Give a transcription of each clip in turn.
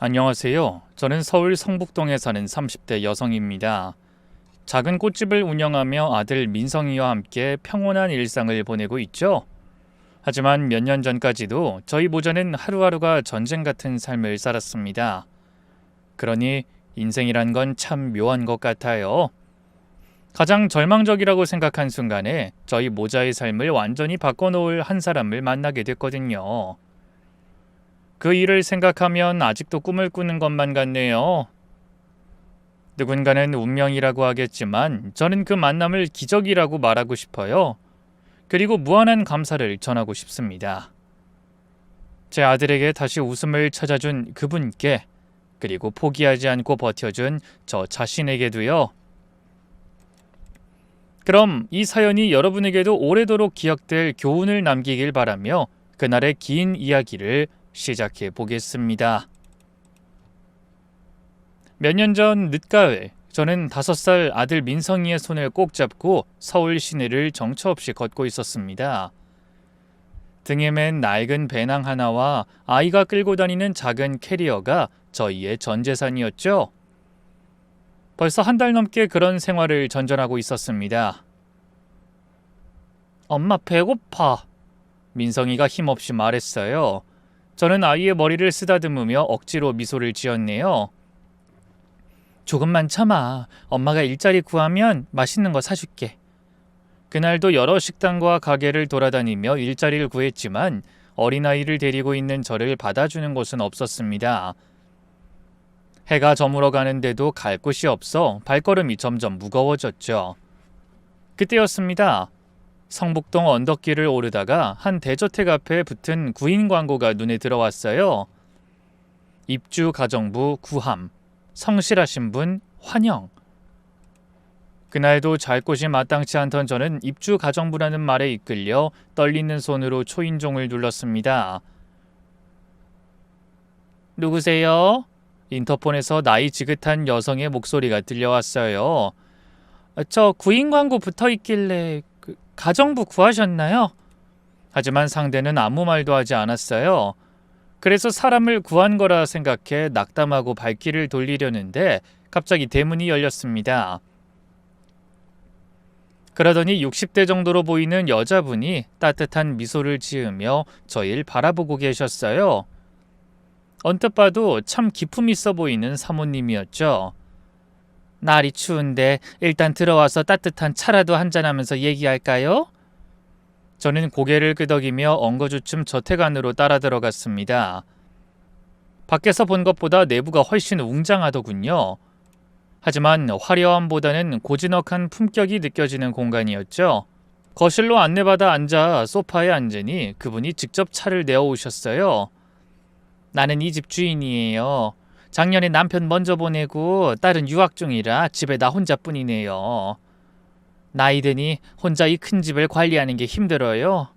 안녕하세요. 저는 서울 성북동에 사는 30대 여성입니다. 작은 꽃집을 운영하며 아들 민성이와 함께 평온한 일상을 보내고 있죠. 하지만 몇 년 전까지도 저희 모자는 하루하루가 전쟁 같은 삶을 살았습니다. 그러니 인생이란 건 참 묘한 것 같아요. 가장 절망적이라고 생각한 순간에 저희 모자의 삶을 완전히 바꿔놓을 한 사람을 만나게 됐거든요. 그 일을 생각하면 아직도 꿈을 꾸는 것만 같네요. 누군가는 운명이라고 하겠지만 저는 그 만남을 기적이라고 말하고 싶어요. 그리고 무한한 감사를 전하고 싶습니다. 제 아들에게 다시 웃음을 찾아준 그분께, 그리고 포기하지 않고 버텨준 저 자신에게도요. 그럼 이 사연이 여러분에게도 오래도록 기억될 교훈을 남기길 바라며 그날의 긴 이야기를 시작해 보겠습니다. 몇 년 전 늦가을, 저는 5살 아들 민성이의 손을 꼭 잡고 서울 시내를 정처 없이 걷고 있었습니다. 등에 맨 낡은 배낭 하나와 아이가 끌고 다니는 작은 캐리어가 저희의 전 재산이었죠. 벌써 한 달 넘게 그런 생활을 전전하고 있었습니다. 엄마 배고파. 민성이가 힘없이 말했어요. 저는 아이의 머리를 쓰다듬으며 억지로 미소를 지었네요. 조금만 참아. 엄마가 일자리 구하면 맛있는 거 사줄게. 그날도 여러 식당과 가게를 돌아다니며 일자리를 구했지만 어린아이를 데리고 있는 저를 받아주는 곳은 없었습니다. 해가 저물어 가는데도 갈 곳이 없어 발걸음이 점점 무거워졌죠. 그때였습니다. 성북동 언덕길을 오르다가 한 대저택 앞에 붙은 구인 광고가 눈에 들어왔어요. 입주 가정부 구함, 성실하신 분 환영. 그날도 잘 곳이 마땅치 않던 저는 입주 가정부라는 말에 이끌려 떨리는 손으로 초인종을 눌렀습니다. 누구세요? 인터폰에서 나이 지긋한 여성의 목소리가 들려왔어요. 저 구인 광고 붙어 있길래 가정부 구하셨나요? 하지만 상대는 아무 말도 하지 않았어요. 그래서 사람을 구한 거라 생각해 낙담하고 발길을 돌리려는데 갑자기 대문이 열렸습니다. 그러더니 60대 정도로 보이는 여자분이 따뜻한 미소를 지으며 저희를 바라보고 계셨어요. 언뜻 봐도 참 기품 있어 보이는 사모님이었죠. 날이 추운데 일단 들어와서 따뜻한 차라도 한잔하면서 얘기할까요? 저는 고개를 끄덕이며 엉거주춤 저택 안으로 따라 들어갔습니다. 밖에서 본 것보다 내부가 훨씬 웅장하더군요. 하지만 화려함보다는 고즈넉한 품격이 느껴지는 공간이었죠. 거실로 안내받아 앉아 소파에 앉으니 그분이 직접 차를 내어오셨어요. 나는 이 집 주인이에요. 작년에 남편 먼저 보내고 딸은 유학 중이라 집에 나 혼자뿐이네요. 나이 드니 혼자 이 큰 집을 관리하는 게 힘들어요.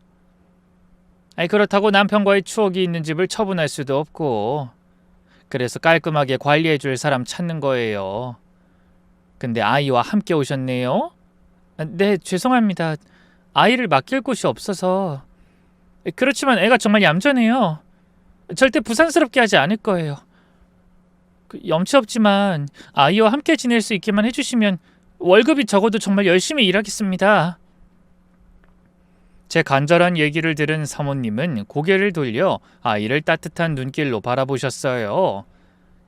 그렇다고 남편과의 추억이 있는 집을 처분할 수도 없고, 그래서 깔끔하게 관리해줄 사람 찾는 거예요. 근데 아이와 함께 오셨네요? 네, 죄송합니다. 아이를 맡길 곳이 없어서. 그렇지만 애가 정말 얌전해요. 절대 부산스럽게 하지 않을 거예요. 염치 없지만 아이와 함께 지낼 수 있게만 해주시면 월급이 적어도 정말 열심히 일하겠습니다. 제 간절한 얘기를 들은 사모님은 고개를 돌려 아이를 따뜻한 눈길로 바라보셨어요.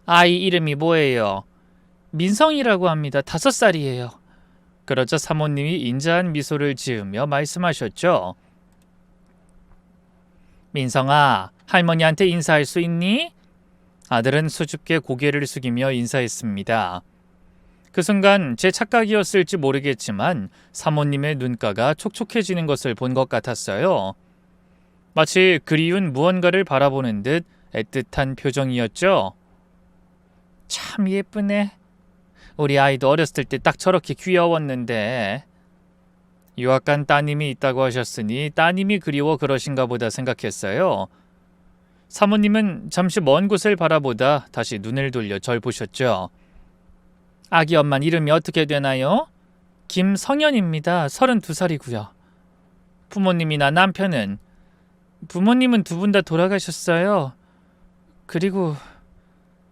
아이 이름이 뭐예요? 민성이라고 합니다. 5살이에요. 그러자 사모님이 인자한 미소를 지으며 말씀하셨죠. 민성아, 할머니한테 인사할 수 있니? 아들은 수줍게 고개를 숙이며 인사했습니다. 그 순간 제 착각이었을지 모르겠지만 사모님의 눈가가 촉촉해지는 것을 본 것 같았어요. 마치 그리운 무언가를 바라보는 듯 애틋한 표정이었죠. 참 예쁘네. 우리 아이도 어렸을 때 딱 저렇게 귀여웠는데. 유학 간 따님이 있다고 하셨으니 따님이 그리워 그러신가 보다 생각했어요. 사모님은 잠시 먼 곳을 바라보다 다시 눈을 돌려 절 보셨죠. 아기 엄만 이름이 어떻게 되나요? 김성현입니다. 32살이고요. 부모님이나 남편은? 부모님은 두 분 다 돌아가셨어요. 그리고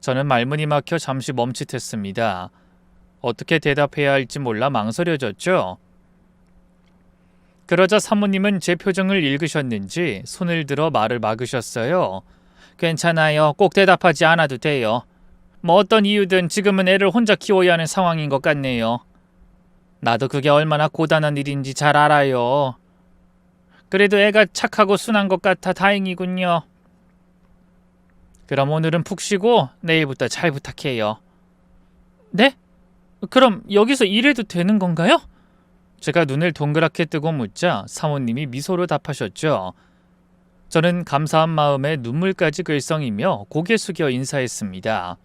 저는 말문이 막혀 잠시 멈칫했습니다. 어떻게 대답해야 할지 몰라 망설여졌죠. 그러자 사모님은 제 표정을 읽으셨는지 손을 들어 말을 막으셨어요. 괜찮아요. 꼭 대답하지 않아도 돼요. 뭐 어떤 이유든 지금은 애를 혼자 키워야 하는 상황인 것 같네요. 나도 그게 얼마나 고단한 일인지 잘 알아요. 그래도 애가 착하고 순한 것 같아 다행이군요. 그럼 오늘은 푹 쉬고 내일부터 잘 부탁해요. 네? 그럼 여기서 일해도 되는 건가요? 제가 눈을 동그랗게 뜨고 묻자 사모님이 미소로 답하셨죠. 저는 감사한 마음에 눈물까지 글썽이며 고개 숙여 인사했습니다.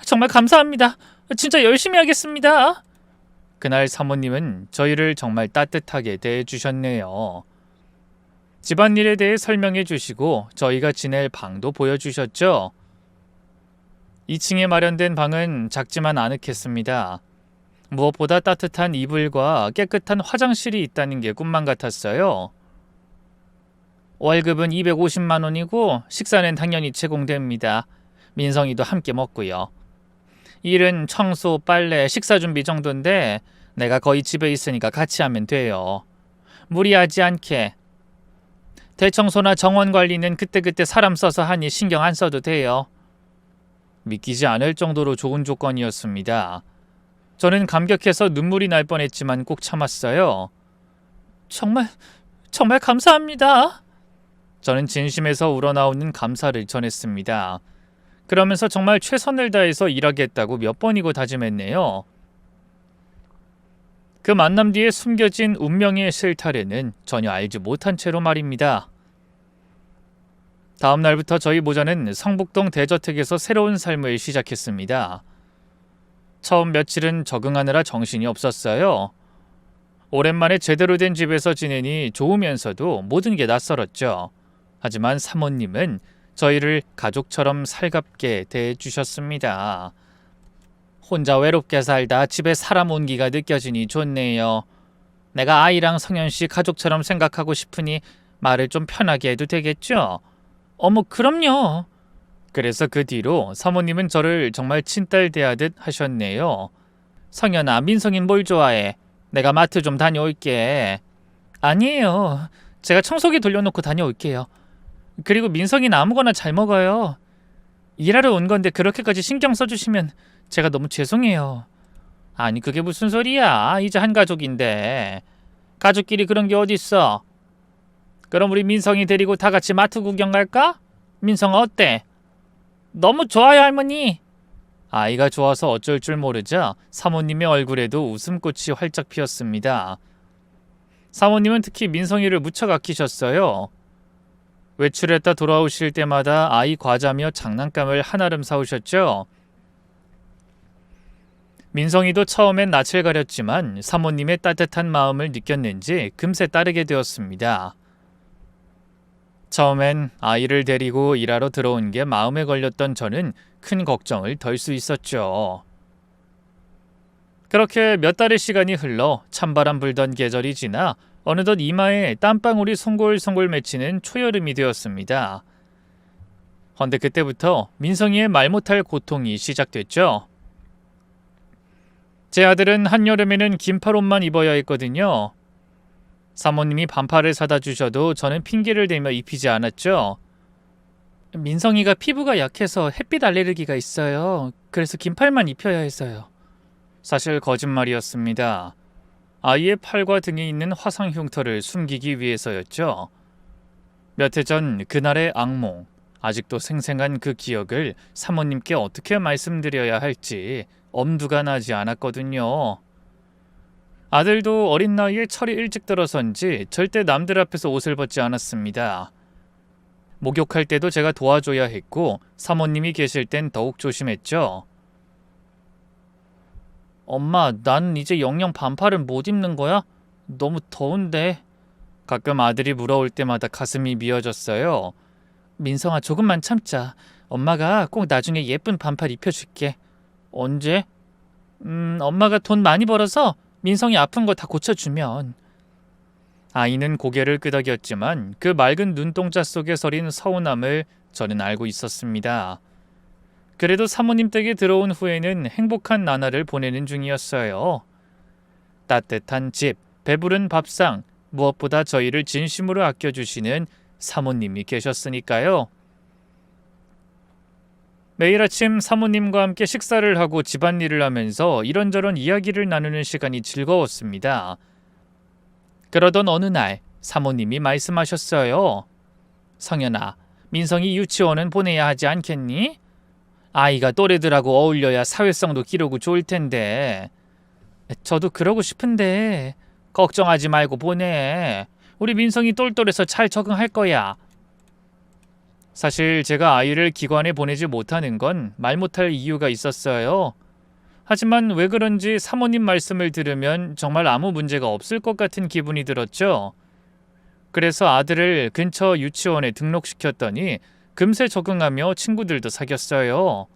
정말 감사합니다. 진짜 열심히 하겠습니다. 그날 사모님은 저희를 정말 따뜻하게 대해주셨네요. 집안일에 대해 설명해 주시고 저희가 지낼 방도 보여주셨죠. 2층에 마련된 방은 작지만 아늑했습니다. 무엇보다 따뜻한 이불과 깨끗한 화장실이 있다는 게 꿈만 같았어요. 월급은 250만 원이고 식사는 당연히 제공됩니다. 민성이도 함께 먹고요. 일은 청소, 빨래, 식사 준비 정도인데 내가 거의 집에 있으니까 같이 하면 돼요. 무리하지 않게. 대청소나 정원 관리는 그때그때 사람 써서 하니 신경 안 써도 돼요. 믿기지 않을 정도로 좋은 조건이었습니다. 저는 감격해서 눈물이 날 뻔했지만 꼭 참았어요. 정말 감사합니다. 저는 진심에서 우러나오는 감사를 전했습니다. 그러면서 정말 최선을 다해서 일하겠다고 몇 번이고 다짐했네요. 그 만남 뒤에 숨겨진 운명의 실타래는 전혀 알지 못한 채로 말입니다. 다음 날부터 저희 모자는 성북동 대저택에서 새로운 삶을 시작했습니다. 처음 며칠은 적응하느라 정신이 없었어요. 오랜만에 제대로 된 집에서 지내니 좋으면서도 모든 게 낯설었죠. 하지만 사모님은 저희를 가족처럼 살갑게 대해주셨습니다. 혼자 외롭게 살다 집에 사람 온기가 느껴지니 좋네요. 내가 아이랑 성현씨 가족처럼 생각하고 싶으니 말을 좀 편하게 해도 되겠죠? 어머, 그럼요. 그래서 그 뒤로 사모님은 저를 정말 친딸 대하듯 하셨네요. 성현아, 민성인 뭘 좋아해? 내가 마트 좀 다녀올게. 아니에요. 제가 청소기 돌려놓고 다녀올게요. 그리고 민성이는 아무거나 잘 먹어요. 일하러 온 건데 그렇게까지 신경 써주시면 제가 너무 죄송해요. 아니, 그게 무슨 소리야. 이제 한 가족인데. 가족끼리 그런 게 어딨어. 그럼 우리 민성이 데리고 다 같이 마트 구경 갈까? 민성아 어때? 너무 좋아요, 할머니. 아이가 좋아서 어쩔 줄 모르자 사모님의 얼굴에도 웃음꽃이 활짝 피었습니다. 사모님은 특히 민성이를 무척 아끼셨어요. 외출했다 돌아오실 때마다 아이 과자며 장난감을 한아름 사오셨죠. 민성이도 처음엔 낯을 가렸지만 사모님의 따뜻한 마음을 느꼈는지 금세 따르게 되었습니다. 처음엔 아이를 데리고 일하러 들어온 게 마음에 걸렸던 저는 큰 걱정을 덜 수 있었죠. 그렇게 몇 달의 시간이 흘러 찬바람 불던 계절이 지나 어느덧 이마에 땀방울이 송골송골 맺히는 초여름이 되었습니다. 헌데 그때부터 민성이의 말 못할 고통이 시작됐죠. 제 아들은 한여름에는 긴팔옷만 입어야 했거든요. 사모님이 반팔을 사다 주셔도 저는 핑계를 대며 입히지 않았죠. 민성이가 피부가 약해서 햇빛 알레르기가 있어요. 그래서 긴팔만 입혀야 했어요. 사실 거짓말이었습니다. 아이의 팔과 등에 있는 화상 흉터를 숨기기 위해서였죠. 몇 해 전 그날의 악몽, 아직도 생생한 그 기억을 사모님께 어떻게 말씀드려야 할지 엄두가 나지 않았거든요. 아들도 어린 나이에 철이 일찍 들어선지 절대 남들 앞에서 옷을 벗지 않았습니다. 목욕할 때도 제가 도와줘야 했고 사모님이 계실 땐 더욱 조심했죠. 엄마, 난 이제 영영 반팔은 못 입는 거야? 너무 더운데. 가끔 아들이 물어올 때마다 가슴이 미어졌어요. 민성아, 조금만 참자. 엄마가 꼭 나중에 예쁜 반팔 입혀줄게. 언제? 엄마가 돈 많이 벌어서 민성이 아픈 거 다 고쳐주면. 아이는 고개를 끄덕였지만 그 맑은 눈동자 속에 서린 서운함을 저는 알고 있었습니다. 그래도 사모님 댁에 들어온 후에는 행복한 나날을 보내는 중이었어요. 따뜻한 집, 배부른 밥상, 무엇보다 저희를 진심으로 아껴주시는 사모님이 계셨으니까요. 매일 아침 사모님과 함께 식사를 하고 집안일을 하면서 이런저런 이야기를 나누는 시간이 즐거웠습니다. 그러던 어느 날 사모님이 말씀하셨어요. 성현아, 민성이 유치원은 보내야 하지 않겠니? 아이가 또래들하고 어울려야 사회성도 기르고 좋을 텐데. 저도 그러고 싶은데 걱정하지 말고 보내. 우리 민성이 똘똘해서 잘 적응할 거야. 사실 제가 아이를 기관에 보내지 못하는 건 말 못할 이유가 있었어요. 하지만 왜 그런지 사모님 말씀을 들으면 정말 아무 문제가 없을 것 같은 기분이 들었죠. 그래서 아들을 근처 유치원에 등록시켰더니 금세 적응하며 친구들도 사귀었어요.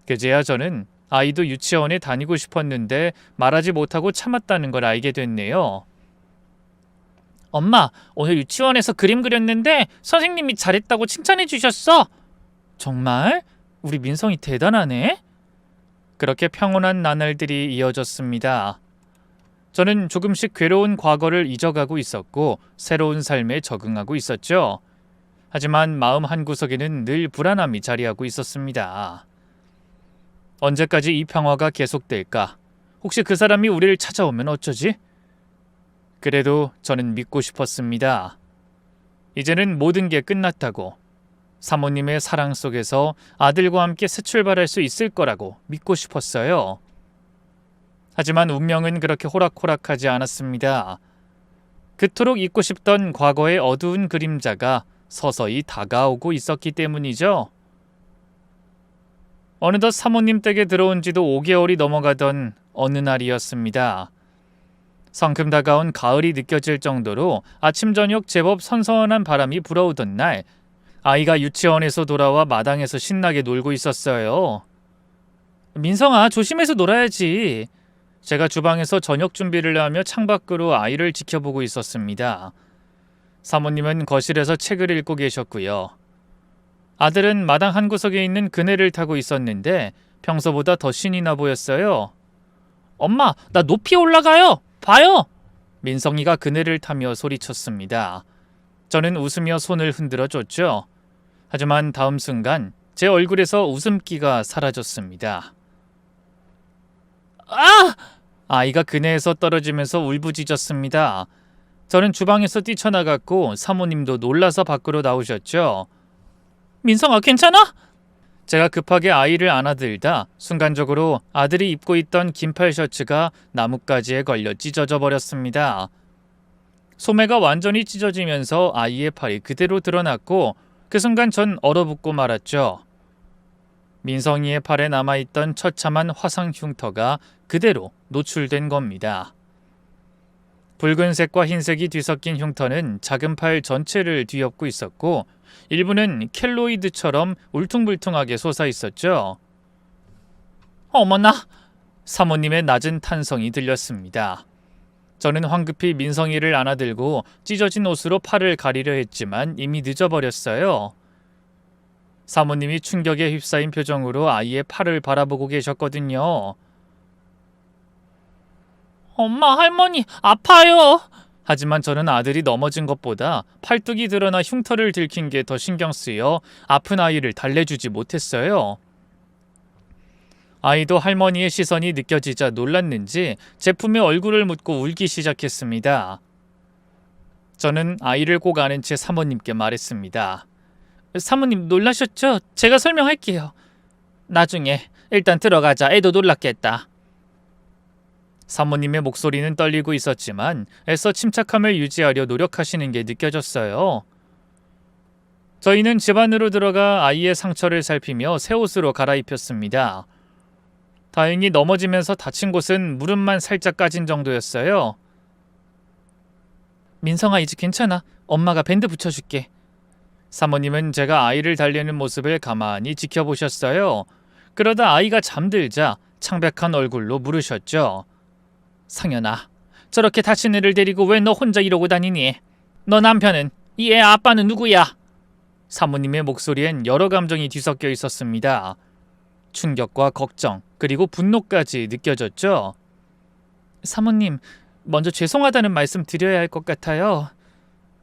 그제야 저는 아이도 유치원에 다니고 싶었는데 말하지 못하고 참았다는 걸 알게 됐네요. 엄마, 오늘 유치원에서 그림 그렸는데 선생님이 잘했다고 칭찬해 주셨어. 정말? 우리 민성이 대단하네. 그렇게 평온한 나날들이 이어졌습니다. 저는 조금씩 괴로운 과거를 잊어가고 있었고 새로운 삶에 적응하고 있었죠. 하지만 마음 한구석에는 늘 불안함이 자리하고 있었습니다. 언제까지 이 평화가 계속될까? 혹시 그 사람이 우리를 찾아오면 어쩌지? 그래도 저는 믿고 싶었습니다. 이제는 모든 게 끝났다고, 사모님의 사랑 속에서 아들과 함께 새 출발할 수 있을 거라고 믿고 싶었어요. 하지만 운명은 그렇게 호락호락하지 않았습니다. 그토록 잊고 싶던 과거의 어두운 그림자가 서서히 다가오고 있었기 때문이죠. 어느덧 사모님 댁에 들어온 지도 5개월이 넘어가던 어느 날이었습니다. 성큼 다가온 가을이 느껴질 정도로 아침 저녁 제법 선선한 바람이 불어오던 날, 아이가 유치원에서 돌아와 마당에서 신나게 놀고 있었어요. 민성아, 조심해서 놀아야지. 제가 주방에서 저녁 준비를 하며 창밖으로 아이를 지켜보고 있었습니다. 사모님은 거실에서 책을 읽고 계셨고요. 아들은 마당 한구석에 있는 그네를 타고 있었는데 평소보다 더 신이 나 보였어요. 엄마, 나 높이 올라가요. 봐요. 민성이가 그네를 타며 소리쳤습니다. 저는 웃으며 손을 흔들어 줬죠. 하지만 다음 순간 제 얼굴에서 웃음기가 사라졌습니다. 아! 아이가 그네에서 떨어지면서 울부짖었습니다. 저는 주방에서 뛰쳐나갔고 사모님도 놀라서 밖으로 나오셨죠. 민성아, 괜찮아? 제가 급하게 아이를 안아들다 순간적으로 아들이 입고 있던 긴팔 셔츠가 나뭇가지에 걸려 찢어져 버렸습니다. 소매가 완전히 찢어지면서 아이의 팔이 그대로 드러났고 그 순간 전 얼어붙고 말았죠. 민성이의 팔에 남아있던 처참한 화상 흉터가 그대로 노출된 겁니다. 붉은색과 흰색이 뒤섞인 흉터는 작은 팔 전체를 뒤엎고 있었고 일부는 켈로이드처럼 울퉁불퉁하게 솟아 있었죠. 어머나! 사모님의 낮은 탄성이 들렸습니다. 저는 황급히 민성이를 안아들고 찢어진 옷으로 팔을 가리려 했지만 이미 늦어버렸어요. 사모님이 충격에 휩싸인 표정으로 아이의 팔을 바라보고 계셨거든요. 엄마, 할머니, 아파요. 하지만 저는 아들이 넘어진 것보다 팔뚝이 드러나 흉터를 들킨 게 더 신경 쓰여 아픈 아이를 달래주지 못했어요. 아이도 할머니의 시선이 느껴지자 놀랐는지 제품에 얼굴을 묻고 울기 시작했습니다. 저는 아이를 꼭 안은 채 사모님께 말했습니다. 사모님, 놀라셨죠? 제가 설명할게요. 나중에. 일단 들어가자. 애도 놀랐겠다. 사모님의 목소리는 떨리고 있었지만 애써 침착함을 유지하려 노력하시는 게 느껴졌어요. 저희는 집 안으로 들어가 아이의 상처를 살피며 새 옷으로 갈아입혔습니다. 다행히 넘어지면서 다친 곳은 무릎만 살짝 까진 정도였어요. 민성아, 이제 괜찮아. 엄마가 밴드 붙여줄게. 사모님은 제가 아이를 달래는 모습을 가만히 지켜보셨어요. 그러다 아이가 잠들자 창백한 얼굴로 물으셨죠. 상현아, 저렇게 다친 애를 데리고 왜 너 혼자 이러고 다니니? 너 남편은? 이 애 아빠는 누구야? 사모님의 목소리엔 여러 감정이 뒤섞여 있었습니다. 충격과 걱정, 그리고 분노까지 느껴졌죠. 사모님, 먼저 죄송하다는 말씀 드려야 할 것 같아요.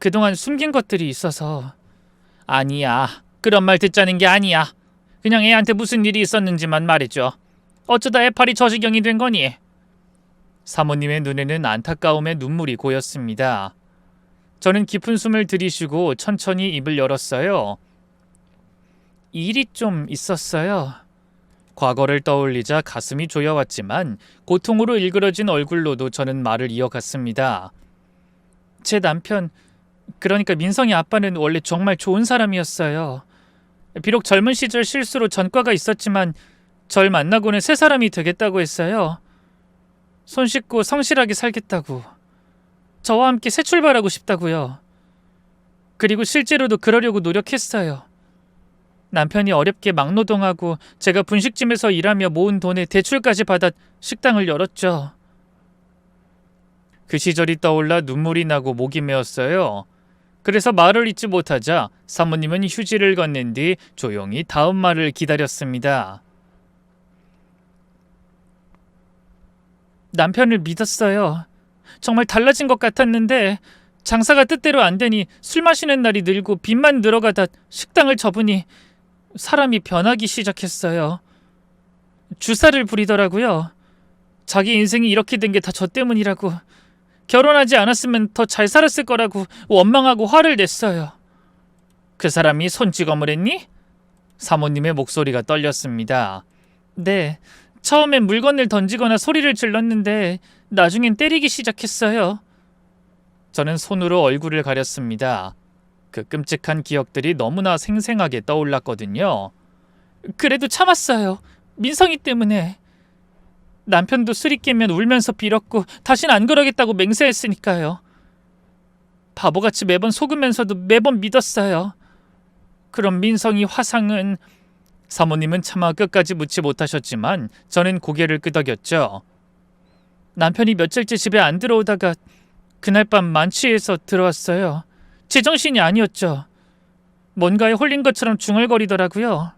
그동안 숨긴 것들이 있어서. 아니야. 그런 말 듣자는 게 아니야. 그냥 애한테 무슨 일이 있었는지만 말해줘. 어쩌다 애팔이 저 지경이 된 거니? 사모님의 눈에는 안타까움에 눈물이 고였습니다. 저는 깊은 숨을 들이쉬고 천천히 입을 열었어요. 일이 좀 있었어요. 과거를 떠올리자 가슴이 조여왔지만 고통으로 일그러진 얼굴로도 저는 말을 이어갔습니다. 제 남편, 그러니까 민성이 아빠는 원래 정말 좋은 사람이었어요. 비록 젊은 시절 실수로 전과가 있었지만 절 만나고는 새 사람이 되겠다고 했어요. 손 씻고 성실하게 살겠다고. 저와 함께 새 출발하고 싶다고요. 그리고 실제로도 그러려고 노력했어요. 남편이 어렵게 막노동하고 제가 분식집에서 일하며 모은 돈에 대출까지 받아 식당을 열었죠. 그 시절이 떠올라 눈물이 나고 목이 메었어요. 그래서 말을 잇지 못하자 사모님은 휴지를 건넨 뒤 조용히 다음 말을 기다렸습니다. 남편을 믿었어요. 정말 달라진 것 같았는데 장사가 뜻대로 안 되니 술 마시는 날이 늘고 빚만 늘어가다 식당을 접으니 사람이 변하기 시작했어요. 주사를 부리더라고요. 자기 인생이 이렇게 된 게 다 저 때문이라고. 결혼하지 않았으면 더 잘 살았을 거라고 원망하고 화를 냈어요. 그 사람이 손찌검을 했니? 사모님의 목소리가 떨렸습니다. 네, 처음엔 물건을 던지거나 소리를 질렀는데 나중엔 때리기 시작했어요. 저는 손으로 얼굴을 가렸습니다. 그 끔찍한 기억들이 너무나 생생하게 떠올랐거든요. 그래도 참았어요. 민성이 때문에. 남편도 술이 깨면 울면서 빌었고 다신 안 그러겠다고 맹세했으니까요. 바보같이 매번 속으면서도 매번 믿었어요. 그럼 민성이 화상은... 사모님은 차마 끝까지 묻지 못하셨지만 저는 고개를 끄덕였죠. 남편이 며칠째 집에 안 들어오다가 그날 밤 만취해서 들어왔어요. 제정신이 아니었죠. 뭔가에 홀린 것처럼 중얼거리더라고요.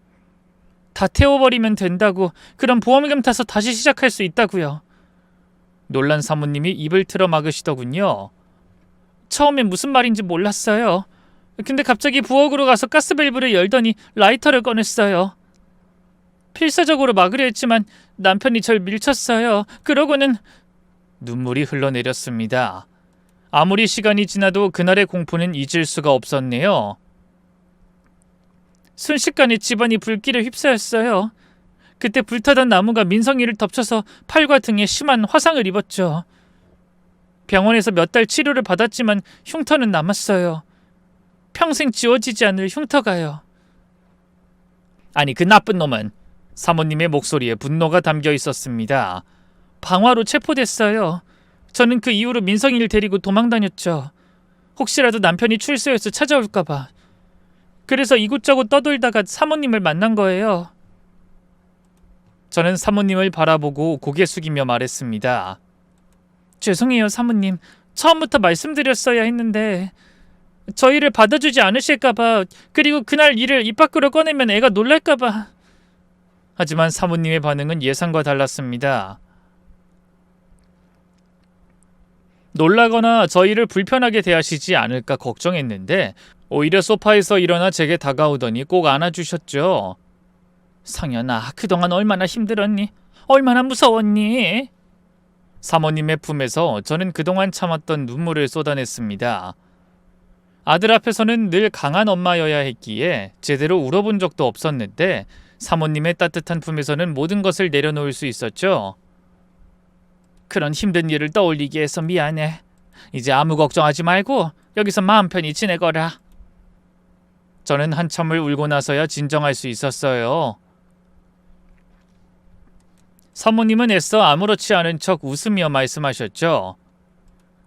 다 태워버리면 된다고, 그럼 보험금 타서 다시 시작할 수 있다고요. 놀란 사모님이 입을 틀어 막으시더군요. 처음엔 무슨 말인지 몰랐어요. 근데 갑자기 부엌으로 가서 가스밸브를 열더니 라이터를 꺼냈어요. 필사적으로 막으려 했지만 남편이 절 밀쳤어요. 그러고는... 눈물이 흘러내렸습니다. 아무리 시간이 지나도 그날의 공포는 잊을 수가 없었네요. 순식간에 집안이 불길에 휩싸였어요. 그때 불타던 나무가 민성이를 덮쳐서 팔과 등에 심한 화상을 입었죠. 병원에서 몇 달 치료를 받았지만 흉터는 남았어요. 평생 지워지지 않을 흉터가요. 아니, 그 나쁜 놈은... 사모님의 목소리에 분노가 담겨 있었습니다. 방화로 체포됐어요. 저는 그 이후로 민성이를 데리고 도망다녔죠. 혹시라도 남편이 출소해서 찾아올까봐. 그래서 이곳저곳 떠돌다가 사모님을 만난 거예요. 저는 사모님을 바라보고 고개 숙이며 말했습니다. 죄송해요, 사모님. 처음부터 말씀드렸어야 했는데 저희를 받아주지 않으실까봐, 그리고 그날 일을 입 밖으로 꺼내면 애가 놀랄까봐. 하지만 사모님의 반응은 예상과 달랐습니다. 놀라거나 저희를 불편하게 대하시지 않을까 걱정했는데 오히려 소파에서 일어나 제게 다가오더니 꼭 안아주셨죠. 성현아, 그동안 얼마나 힘들었니? 얼마나 무서웠니? 사모님의 품에서 저는 그동안 참았던 눈물을 쏟아냈습니다. 아들 앞에서는 늘 강한 엄마여야 했기에 제대로 울어본 적도 없었는데 사모님의 따뜻한 품에서는 모든 것을 내려놓을 수 있었죠. 그런 힘든 일을 떠올리게 해서 미안해. 이제 아무 걱정하지 말고 여기서 마음 편히 지내거라. 저는 한참을 울고 나서야 진정할 수 있었어요. 사모님은 애써 아무렇지 않은 척 웃으며 말씀하셨죠.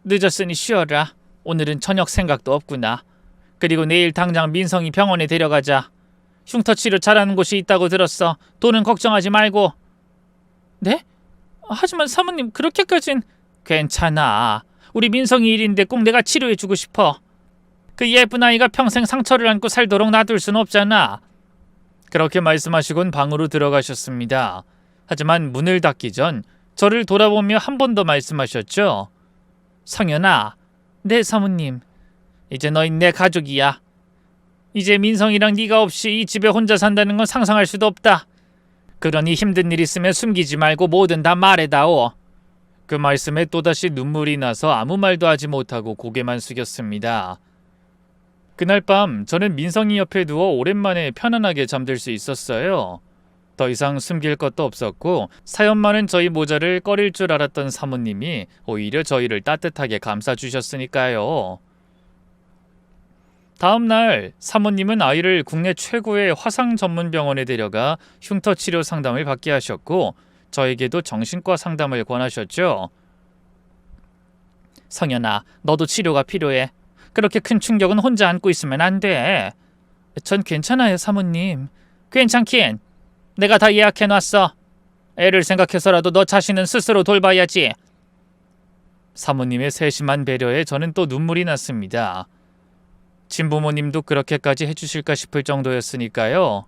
늦었으니 쉬어라. 오늘은 저녁 생각도 없구나. 그리고 내일 당장 민성이 병원에 데려가자. 흉터 치료 잘하는 곳이 있다고 들었어. 돈은 걱정하지 말고. 네? 하지만 사모님, 그렇게까진... 괜찮아. 우리 민성이 일인데 꼭 내가 치료해주고 싶어. 그 예쁜 아이가 평생 상처를 안고 살도록 놔둘 순 없잖아. 그렇게 말씀하시곤 방으로 들어가셨습니다. 하지만 문을 닫기 전 저를 돌아보며 한 번 더 말씀하셨죠. 성현아, 네 사모님. 이제 너희 내 가족이야. 이제 민성이랑 네가 없이 이 집에 혼자 산다는 건 상상할 수도 없다. 그러니 힘든 일 있으면 숨기지 말고 뭐든 다 말해다오. 그 말씀에 또다시 눈물이 나서 아무 말도 하지 못하고 고개만 숙였습니다. 그날 밤 저는 민성이 옆에 누워 오랜만에 편안하게 잠들 수 있었어요. 더 이상 숨길 것도 없었고 사연 많은 저희 모자를 꺼릴 줄 알았던 사모님이 오히려 저희를 따뜻하게 감싸주셨으니까요. 다음 날 사모님은 아이를 국내 최고의 화상 전문 병원에 데려가 흉터 치료 상담을 받게 하셨고 저에게도 정신과 상담을 권하셨죠. 성현아, 너도 치료가 필요해. 그렇게 큰 충격은 혼자 안고 있으면 안 돼. 전 괜찮아요, 사모님. 괜찮긴. 내가 다 예약해놨어. 애를 생각해서라도 너 자신은 스스로 돌봐야지. 사모님의 세심한 배려에 저는 또 눈물이 났습니다. 친부모님도 그렇게까지 해주실까 싶을 정도였으니까요.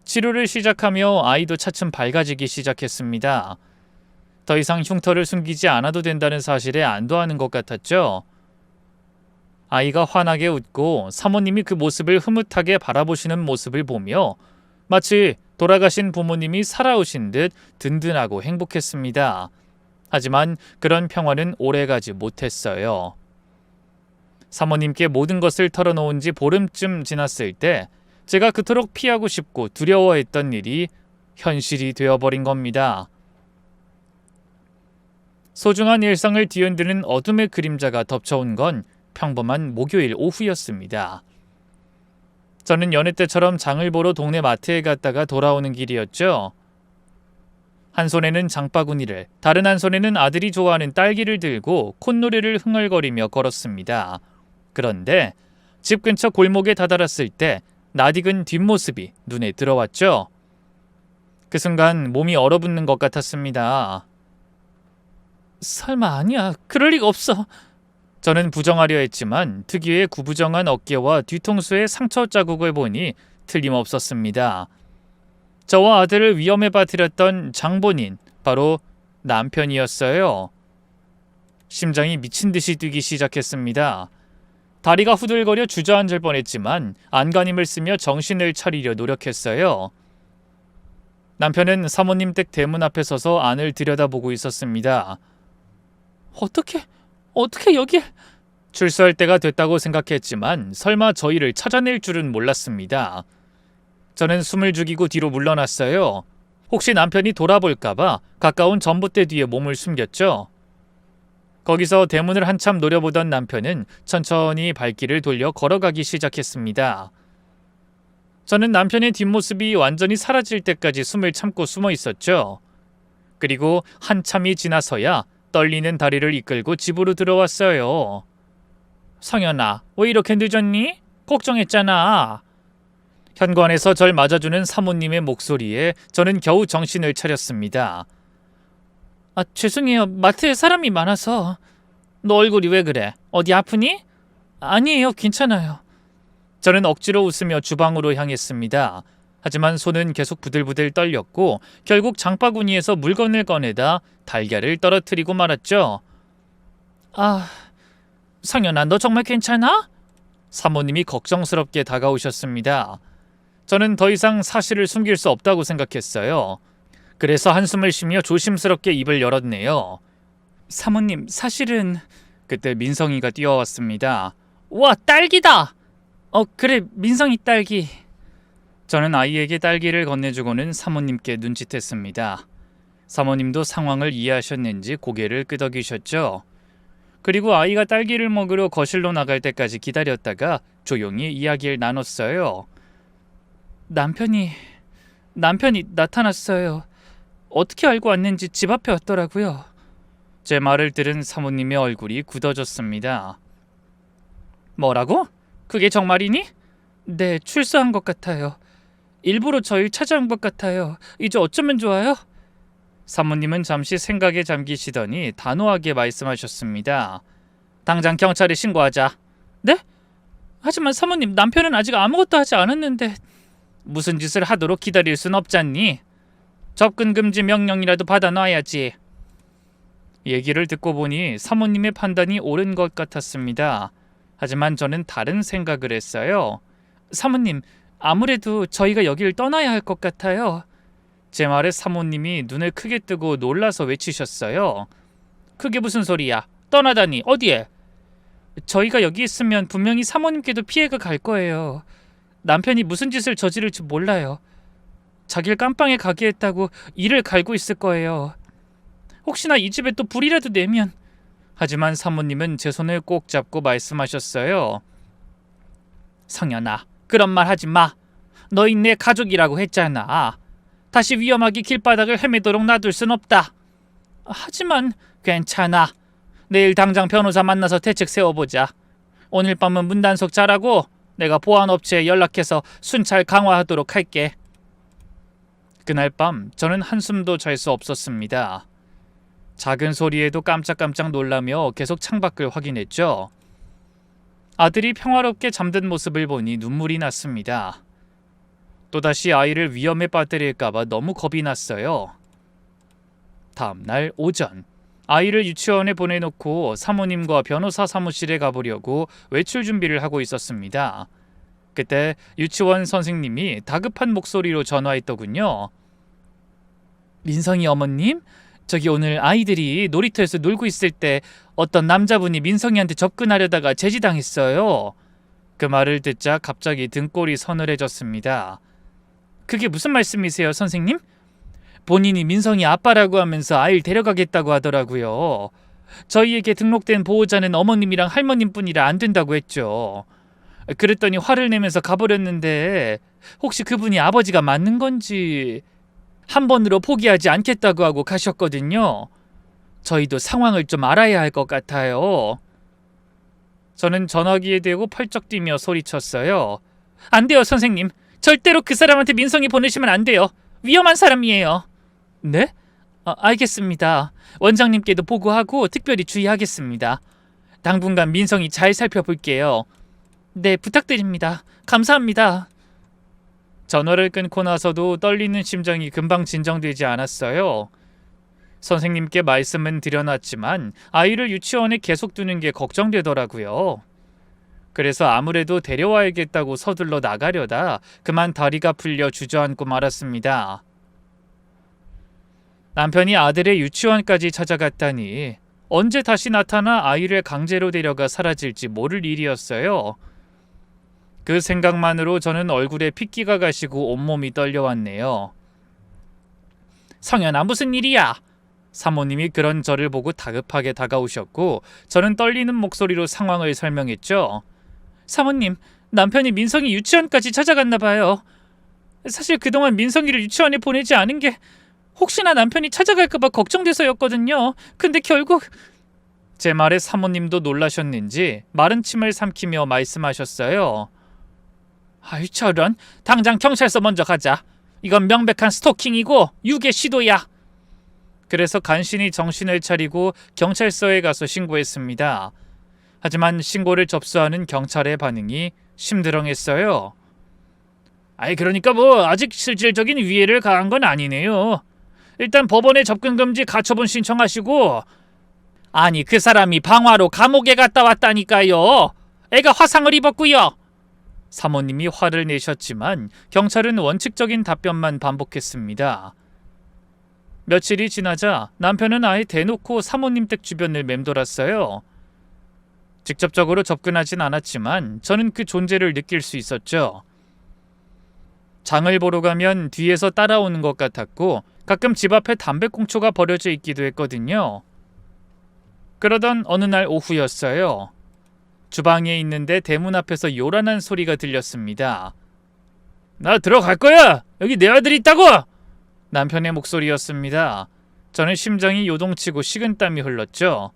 치료를 시작하며 아이도 차츰 밝아지기 시작했습니다. 더 이상 흉터를 숨기지 않아도 된다는 사실에 안도하는 것 같았죠. 아이가 환하게 웃고 사모님이 그 모습을 흐뭇하게 바라보시는 모습을 보며 마치 돌아가신 부모님이 살아오신 듯 든든하고 행복했습니다. 하지만 그런 평화는 오래가지 못했어요. 사모님께 모든 것을 털어놓은 지 보름쯤 지났을 때 제가 그토록 피하고 싶고 두려워했던 일이 현실이 되어버린 겁니다. 소중한 일상을 뒤흔드는 어둠의 그림자가 덮쳐온 건 평범한 목요일 오후였습니다. 저는 여느 때처럼 장을 보러 동네 마트에 갔다가 돌아오는 길이었죠. 한 손에는 장바구니를, 다른 한 손에는 아들이 좋아하는 딸기를 들고 콧노래를 흥얼거리며 걸었습니다. 그런데 집 근처 골목에 다다랐을 때 낯익은 뒷모습이 눈에 들어왔죠. 그 순간 몸이 얼어붙는 것 같았습니다. 설마 아니야. 그럴 리가 없어. 저는 부정하려 했지만 특유의 구부정한 어깨와 뒤통수의 상처 자국을 보니 틀림없었습니다. 저와 아들을 위험에 빠뜨렸던 장본인, 바로 남편이었어요. 심장이 미친 듯이 뛰기 시작했습니다. 다리가 후들거려 주저앉을 뻔했지만 안간힘을 쓰며 정신을 차리려 노력했어요. 남편은 사모님 댁 대문 앞에 서서 안을 들여다보고 있었습니다. 어떻게 여길? 출소할 때가 됐다고 생각했지만 설마 저희를 찾아낼 줄은 몰랐습니다. 저는 숨을 죽이고 뒤로 물러났어요. 혹시 남편이 돌아볼까봐 가까운 전봇대 뒤에 몸을 숨겼죠. 거기서 대문을 한참 노려보던 남편은 천천히 발길을 돌려 걸어가기 시작했습니다. 저는 남편의 뒷모습이 완전히 사라질 때까지 숨을 참고 숨어 있었죠. 그리고 한참이 지나서야 떨리는 다리를 이끌고 집으로 들어왔어요. 성현아, 왜 이렇게 늦었니? 걱정했잖아. 현관에서 절 맞아주는 사모님의 목소리에 저는 겨우 정신을 차렸습니다. 죄송해요. 마트에 사람이 많아서. 너 얼굴이 왜 그래? 어디 아프니? 아니에요. 괜찮아요. 저는 억지로 웃으며 주방으로 향했습니다. 하지만 손은 계속 부들부들 떨렸고 결국 장바구니에서 물건을 꺼내다 달걀을 떨어뜨리고 말았죠. 상현아, 너 정말 괜찮아? 사모님이 걱정스럽게 다가오셨습니다. 저는 더 이상 사실을 숨길 수 없다고 생각했어요. 그래서 한숨을 쉬며 조심스럽게 입을 열었네요. 사모님, 사실은... 그때 민성이가 뛰어왔습니다. 와, 딸기다! 그래, 민성이 딸기. 저는 아이에게 딸기를 건네주고는 사모님께 눈짓했습니다. 사모님도 상황을 이해하셨는지 고개를 끄덕이셨죠. 그리고 아이가 딸기를 먹으러 거실로 나갈 때까지 기다렸다가 조용히 이야기를 나눴어요. 남편이 나타났어요. 어떻게 알고 왔는지 집 앞에 왔더라고요. 제 말을 들은 사모님의 얼굴이 굳어졌습니다. 뭐라고? 그게 정말이니? 네, 출소한 것 같아요. 일부러 저희 찾아온 것 같아요. 이제 어쩌면 좋아요? 사모님은 잠시 생각에 잠기시더니 단호하게 말씀하셨습니다. 당장 경찰에 신고하자. 네? 하지만 사모님, 남편은 아직 아무것도 하지 않았는데... 무슨 짓을 하도록 기다릴 순 없잖니? 접근 금지 명령이라도 받아놔야지. 얘기를 듣고 보니 사모님의 판단이 옳은 것 같았습니다. 하지만 저는 다른 생각을 했어요. 사모님, 아무래도 저희가 여기를 떠나야 할 것 같아요. 제 말에 사모님이 눈을 크게 뜨고 놀라서 외치셨어요. 그게 무슨 소리야? 떠나다니 어디에? 저희가 여기 있으면 분명히 사모님께도 피해가 갈 거예요. 남편이 무슨 짓을 저지를지 몰라요. 자기를 깜빵에 가게 했다고 이를 갈고 있을 거예요. 혹시나 이 집에 또 불이라도 내면. 하지만 사모님은 제 손을 꼭 잡고 말씀하셨어요. 성현아, 그런 말 하지 마. 너희 내 가족이라고 했잖아. 다시 위험하게 길바닥을 헤매도록 놔둘 순 없다. 하지만 괜찮아. 내일 당장 변호사 만나서 대책 세워보자. 오늘 밤은 문단속 잘하고 내가 보안업체에 연락해서 순찰 강화하도록 할게. 그날 밤 저는 한숨도 잘 수 없었습니다. 작은 소리에도 깜짝깜짝 놀라며 계속 창밖을 확인했죠. 아들이 평화롭게 잠든 모습을 보니 눈물이 났습니다. 또다시 아이를 위험에 빠뜨릴까봐 너무 겁이 났어요. 다음날 오전, 아이를 유치원에 보내놓고 사모님과 변호사 사무실에 가보려고 외출 준비를 하고 있었습니다. 그때 유치원 선생님이 다급한 목소리로 전화했더군요. 민성이 어머님? 저기 오늘 아이들이 놀이터에서 놀고 있을 때 어떤 남자분이 민성이한테 접근하려다가 제지당했어요. 그 말을 듣자 갑자기 등골이 서늘해졌습니다. 그게 무슨 말씀이세요, 선생님? 본인이 민성이 아빠라고 하면서 아이를 데려가겠다고 하더라고요. 저희에게 등록된 보호자는 어머님이랑 할머님뿐이라 안 된다고 했죠. 그랬더니 화를 내면서 가버렸는데 혹시 그분이 아버지가 맞는 건지 한 번으로 포기하지 않겠다고 하고 가셨거든요. 저희도 상황을 좀 알아야 할 것 같아요. 저는 전화기에 대고 펄쩍 뛰며 소리쳤어요. 안 돼요, 선생님. 절대로 그 사람한테 민성이 보내시면 안 돼요. 위험한 사람이에요. 네? 알겠습니다. 원장님께도 보고하고 특별히 주의하겠습니다. 당분간 민성이 잘 살펴볼게요. 네, 부탁드립니다. 감사합니다. 전화를 끊고 나서도 떨리는 심장이 금방 진정되지 않았어요. 선생님께 말씀은 드려놨지만 아이를 유치원에 계속 두는 게 걱정되더라고요. 그래서 아무래도 데려와야겠다고 서둘러 나가려다 그만 다리가 풀려 주저앉고 말았습니다. 남편이 아들의 유치원까지 찾아갔다니 언제 다시 나타나 아이를 강제로 데려가 사라질지 모를 일이었어요. 그 생각만으로 저는 얼굴에 핏기가 가시고 온몸이 떨려왔네요. 성현아, 무슨 일이야? 사모님이 그런 저를 보고 다급하게 다가오셨고 저는 떨리는 목소리로 상황을 설명했죠. 사모님, 남편이 민성이 유치원까지 찾아갔나 봐요. 사실 그동안 민성이를 유치원에 보내지 않은 게 혹시나 남편이 찾아갈까봐 걱정돼서였거든요. 근데 결국... 제 말에 사모님도 놀라셨는지 마른 침을 삼키며 말씀하셨어요. 아이 저런, 당장 경찰서 먼저 가자. 이건 명백한 스토킹이고 유괴 시도야. 그래서 간신히 정신을 차리고 경찰서에 가서 신고했습니다. 하지만 신고를 접수하는 경찰의 반응이 심드렁했어요. 아이 그러니까 뭐 아직 실질적인 위해를 가한 건 아니네요. 일단 법원에 접근금지 가처분 신청하시고. 아니 그 사람이 방화로 감옥에 갔다 왔다니까요. 애가 화상을 입었고요. 사모님이 화를 내셨지만 경찰은 원칙적인 답변만 반복했습니다. 며칠이 지나자 남편은 아예 대놓고 사모님 댁 주변을 맴돌았어요. 직접적으로 접근하진 않았지만 저는 그 존재를 느낄 수 있었죠. 장을 보러 가면 뒤에서 따라오는 것 같았고 가끔 집 앞에 담배꽁초가 버려져 있기도 했거든요. 그러던 어느 날 오후였어요. 주방에 있는데 대문 앞에서 요란한 소리가 들렸습니다. 나 들어갈 거야! 여기 내 아들이 있다고! 남편의 목소리였습니다. 저는 심장이 요동치고 식은땀이 흘렀죠.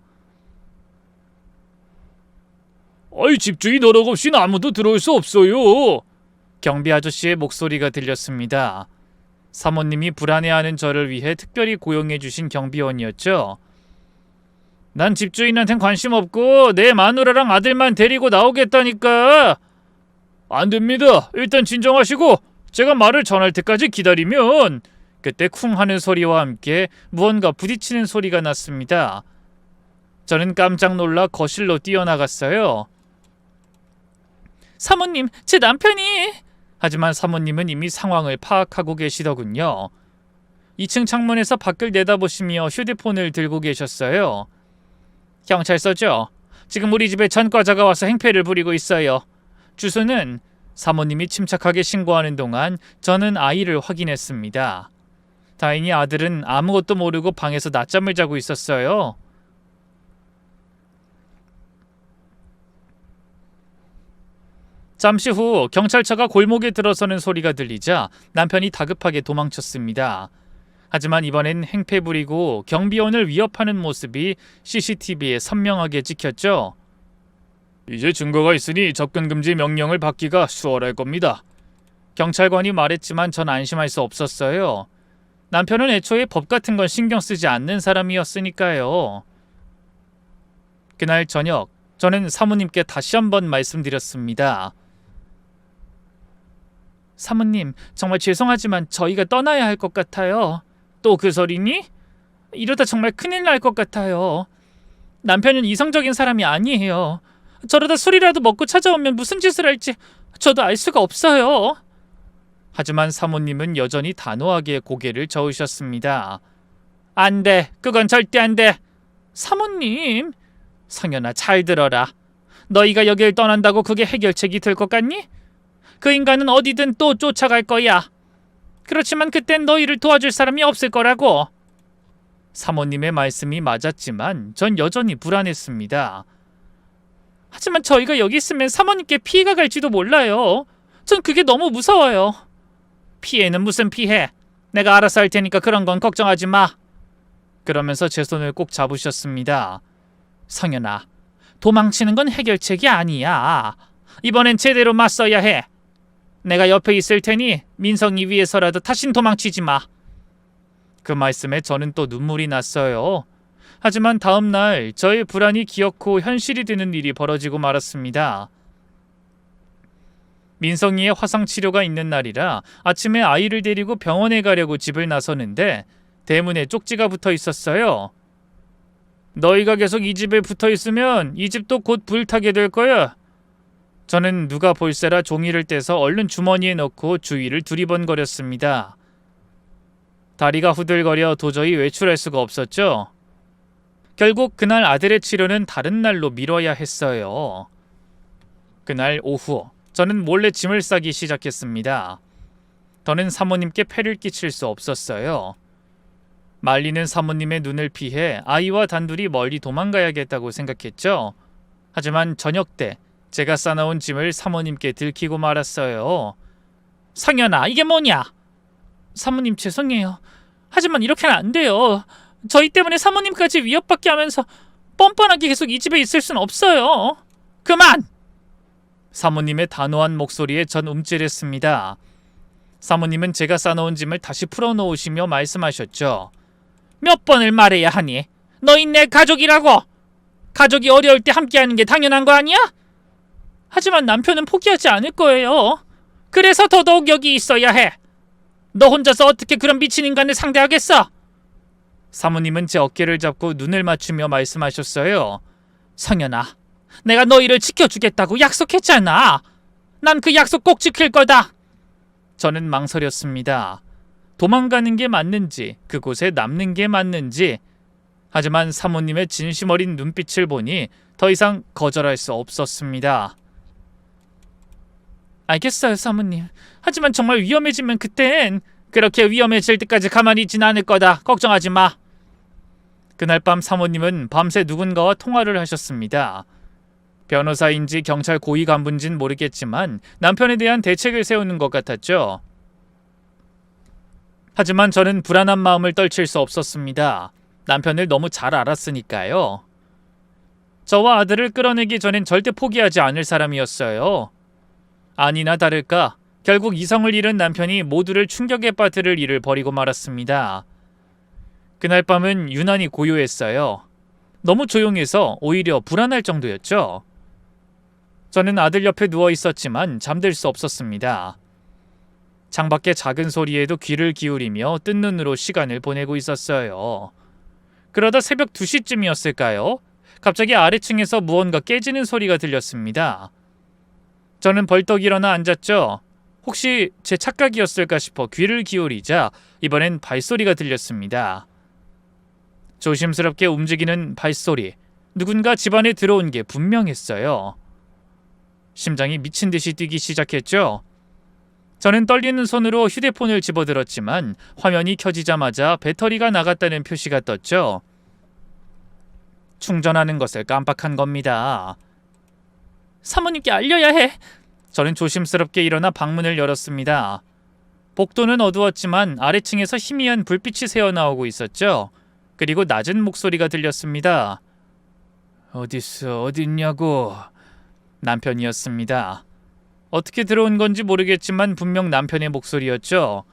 어이 집주인 허락 없이는 아무도 들어올 수 없어요. 경비 아저씨의 목소리가 들렸습니다. 사모님이 불안해하는 저를 위해 특별히 고용해 주신 경비원이었죠. 난 집주인한텐 관심 없고 내 마누라랑 아들만 데리고 나오겠다니까. 안 됩니다. 일단 진정하시고 제가 말을 전할 때까지 기다리면 그때 쿵 하는 소리와 함께 무언가 부딪히는 소리가 났습니다. 저는 깜짝 놀라 거실로 뛰어나갔어요. 사모님, 제 남편이... 하지만 사모님은 이미 상황을 파악하고 계시더군요. 2층 창문에서 밖을 내다보시며 휴대폰을 들고 계셨어요. 경찰서죠? 지금 우리 집에 전과자가 와서 행패를 부리고 있어요. 주소는... 사모님이 침착하게 신고하는 동안 저는 아이를 확인했습니다. 다행히 아들은 아무것도 모르고 방에서 낮잠을 자고 있었어요. 잠시 후 경찰차가 골목에 들어서는 소리가 들리자 남편이 다급하게 도망쳤습니다. 하지만 이번엔 행패 부리고 경비원을 위협하는 모습이 CCTV에 선명하게 찍혔죠. 이제 증거가 있으니 접근 금지 명령을 받기가 수월할 겁니다. 경찰관이 말했지만 전 안심할 수 없었어요. 남편은 애초에 법 같은 건 신경 쓰지 않는 사람이었으니까요. 그날 저녁 저는 사모님께 다시 한번 말씀드렸습니다. 사모님, 정말 죄송하지만 저희가 떠나야 할 것 같아요. 또 그 소리니? 이러다 정말 큰일 날 것 같아요. 남편은 이성적인 사람이 아니에요. 저러다 술이라도 먹고 찾아오면 무슨 짓을 할지 저도 알 수가 없어요. 하지만 사모님은 여전히 단호하게 고개를 저으셨습니다. 안 돼. 그건 절대 안 돼. 사모님. 성현아, 잘 들어라. 너희가 여길 떠난다고 그게 해결책이 될 것 같니? 그 인간은 어디든 또 쫓아갈 거야. 그렇지만 그땐 너희를 도와줄 사람이 없을 거라고. 사모님의 말씀이 맞았지만 전 여전히 불안했습니다. 하지만 저희가 여기 있으면 사모님께 피해가 갈지도 몰라요. 전 그게 너무 무서워요. 피해는 무슨 피해? 내가 알아서 할 테니까 그런 건 걱정하지 마. 그러면서 제 손을 꼭 잡으셨습니다. 성현아, 도망치는 건 해결책이 아니야. 이번엔 제대로 맞서야 해. 내가 옆에 있을 테니 민성이 위해서라도 다신 도망치지 마. 그 말씀에 저는 또 눈물이 났어요. 하지만 다음 날 저의 불안이 기어코 현실이 되는 일이 벌어지고 말았습니다. 민성이의 화상치료가 있는 날이라 아침에 아이를 데리고 병원에 가려고 집을 나서는데 대문에 쪽지가 붙어 있었어요. 너희가 계속 이 집에 붙어 있으면 이 집도 곧 불타게 될 거야. 저는 누가 볼세라 종이를 떼서 얼른 주머니에 넣고 주위를 두리번거렸습니다. 다리가 후들거려 도저히 외출할 수가 없었죠. 결국 그날 아들의 치료는 다른 날로 미뤄야 했어요. 그날 오후 저는 몰래 짐을 싸기 시작했습니다. 더는 사모님께 폐를 끼칠 수 없었어요. 말리는 사모님의 눈을 피해 아이와 단둘이 멀리 도망가야겠다고 생각했죠. 하지만 저녁 때 제가 싸놓은 짐을 사모님께 들키고 말았어요. 성현아, 이게 뭐냐? 사모님 죄송해요. 하지만 이렇게는 안 돼요. 저희 때문에 사모님까지 위협받게 하면서 뻔뻔하게 계속 이 집에 있을 순 없어요. 그만! 사모님의 단호한 목소리에 전 움찔했습니다. 사모님은 제가 싸놓은 짐을 다시 풀어놓으시며 말씀하셨죠. 몇 번을 말해야 하니? 너희 내 가족이라고! 가족이 어려울 때 함께하는 게 당연한 거 아니야? 하지만 남편은 포기하지 않을 거예요. 그래서 더더욱 여기 있어야 해. 너 혼자서 어떻게 그런 미친 인간을 상대하겠어? 사모님은 제 어깨를 잡고 눈을 맞추며 말씀하셨어요. 성현아, 내가 너희를 지켜주겠다고 약속했잖아. 난 그 약속 꼭 지킬 거다. 저는 망설였습니다. 도망가는 게 맞는지, 그곳에 남는 게 맞는지. 하지만 사모님의 진심 어린 눈빛을 보니 더 이상 거절할 수 없었습니다. 알겠어요, 사모님. 하지만 정말 위험해지면 그땐 그렇게 위험해질 때까지 가만히 있진 않을 거다. 걱정하지 마. 그날 밤 사모님은 밤새 누군가와 통화를 하셨습니다. 변호사인지 경찰 고위 간부인지는 모르겠지만 남편에 대한 대책을 세우는 것 같았죠. 하지만 저는 불안한 마음을 떨칠 수 없었습니다. 남편을 너무 잘 알았으니까요. 저와 아들을 끌어내기 전엔 절대 포기하지 않을 사람이었어요. 아니나 다를까 결국 이성을 잃은 남편이 모두를 충격에 빠뜨릴 일을 벌이고 말았습니다. 그날 밤은 유난히 고요했어요. 너무 조용해서 오히려 불안할 정도였죠. 저는 아들 옆에 누워 있었지만 잠들 수 없었습니다. 창밖의 작은 소리에도 귀를 기울이며 뜬 눈으로 시간을 보내고 있었어요. 그러다 새벽 2시쯤이었을까요? 갑자기 아래층에서 무언가 깨지는 소리가 들렸습니다. 저는 벌떡 일어나 앉았죠. 혹시 제 착각이었을까 싶어 귀를 기울이자 이번엔 발소리가 들렸습니다. 조심스럽게 움직이는 발소리. 누군가 집 안에 들어온 게 분명했어요. 심장이 미친 듯이 뛰기 시작했죠. 저는 떨리는 손으로 휴대폰을 집어들었지만 화면이 켜지자마자 배터리가 나갔다는 표시가 떴죠. 충전하는 것을 깜빡한 겁니다. 사모님께 알려야 해. 저는 조심스럽게 일어나 방문을 열었습니다. 복도는 어두웠지만 아래층에서 희미한 불빛이 새어나오고 있었죠. 그리고 낮은 목소리가 들렸습니다. 어딨냐고. 남편이었습니다. 어떻게 들어온 건지 모르겠지만 분명 남편의 목소리였죠.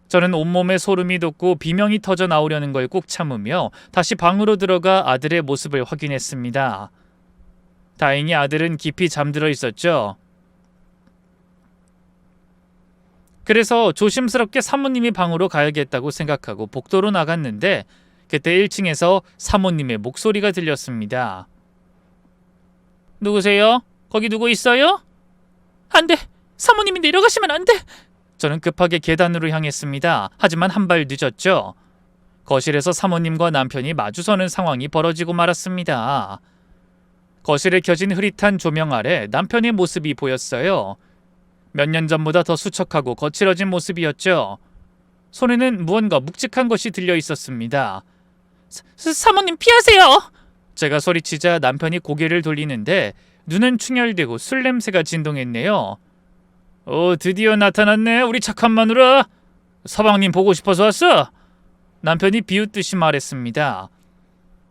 저는 온몸에 소름이 돋고 비명이 터져 나오려는 걸 꾹 참으며 다시 방으로 들어가 아들의 모습을 확인했습니다. 다행히 아들은 깊이 잠들어 있었죠. 그래서 조심스럽게 사모님이 방으로 가야겠다고 생각하고 복도로 나갔는데 그때 1층에서 사모님의 목소리가 들렸습니다. 누구세요? 거기 누구 있어요? 안 돼! 사모님이 내려가시면 안 돼! 저는 급하게 계단으로 향했습니다. 하지만 한 발 늦었죠. 거실에서 사모님과 남편이 마주서는 상황이 벌어지고 말았습니다. 거실에 켜진 흐릿한 조명 아래 남편의 모습이 보였어요. 몇 년 전보다 더 수척하고 거칠어진 모습이었죠. 손에는 무언가 묵직한 것이 들려 있었습니다. 사모님 피하세요! 제가 소리치자 남편이 고개를 돌리는데 눈은 충혈되고 술 냄새가 진동했네요. 드디어 나타났네, 우리 착한 마누라. 서방님 보고 싶어서 왔어? 남편이 비웃듯이 말했습니다.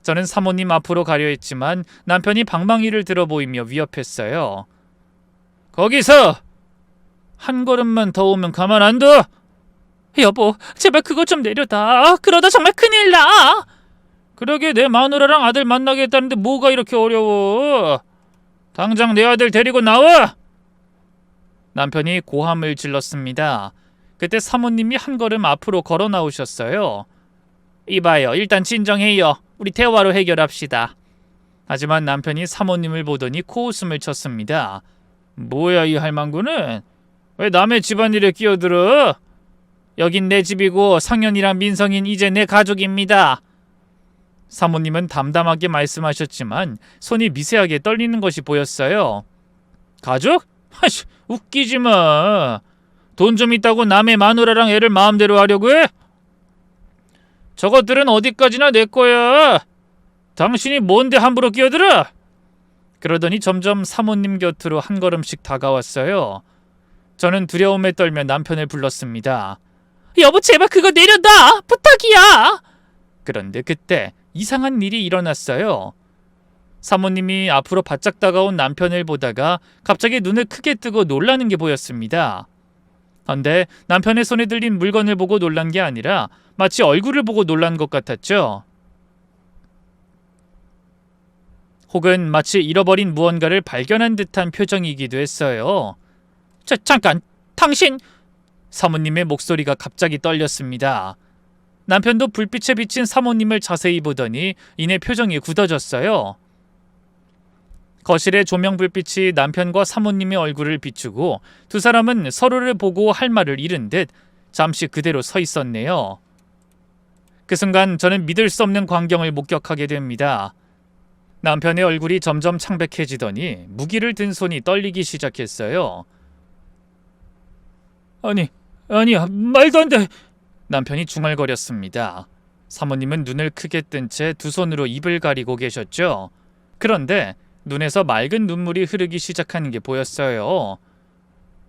저는 사모님 앞으로 가려 했지만 남편이 방망이를 들어 보이며 위협했어요. 거기서! 한 걸음만 더 오면 가만 안 둬! 여보, 제발 그거 좀 내려다. 그러다 정말 큰일 나! 그러게 내 마누라랑 아들 만나겠다는데 뭐가 이렇게 어려워? 당장 내 아들 데리고 나와! 남편이 고함을 질렀습니다. 그때 사모님이 한 걸음 앞으로 걸어 나오셨어요. 이봐요, 일단 진정해요. 우리 대화로 해결합시다. 하지만 남편이 사모님을 보더니 코웃음을 쳤습니다. 뭐야 이 할망구는? 왜 남의 집안일에 끼어들어? 여긴 내 집이고 상현이랑 민성인 이제 내 가족입니다. 사모님은 담담하게 말씀하셨지만 손이 미세하게 떨리는 것이 보였어요. 가족? 하씨, 웃기지 마. 돈 좀 있다고 남의 마누라랑 애를 마음대로 하려고 해? 저것들은 어디까지나 내 거야. 당신이 뭔데 함부로 끼어들어? 그러더니 점점 사모님 곁으로 한 걸음씩 다가왔어요. 저는 두려움에 떨며 남편을 불렀습니다. 여보, 제발 그거 내려놔! 부탁이야! 그런데 그때 이상한 일이 일어났어요. 사모님이 앞으로 바짝 다가온 남편을 보다가 갑자기 눈을 크게 뜨고 놀라는 게 보였습니다. 그런데 남편의 손에 들린 물건을 보고 놀란 게 아니라 마치 얼굴을 보고 놀란 것 같았죠. 혹은 마치 잃어버린 무언가를 발견한 듯한 표정이기도 했어요. 잠깐, 당신... 사모님의 목소리가 갑자기 떨렸습니다. 남편도 불빛에 비친 사모님을 자세히 보더니 이내 표정이 굳어졌어요. 거실의 조명 불빛이 남편과 사모님의 얼굴을 비추고 두 사람은 서로를 보고 할 말을 잃은 듯 잠시 그대로 서 있었네요. 그 순간 저는 믿을 수 없는 광경을 목격하게 됩니다. 남편의 얼굴이 점점 창백해지더니 무기를 든 손이 떨리기 시작했어요. 아니야, 말도 안 돼. 남편이 중얼거렸습니다. 사모님은 눈을 크게 뜬 채 두 손으로 입을 가리고 계셨죠. 그런데 눈에서 맑은 눈물이 흐르기 시작하는 게 보였어요.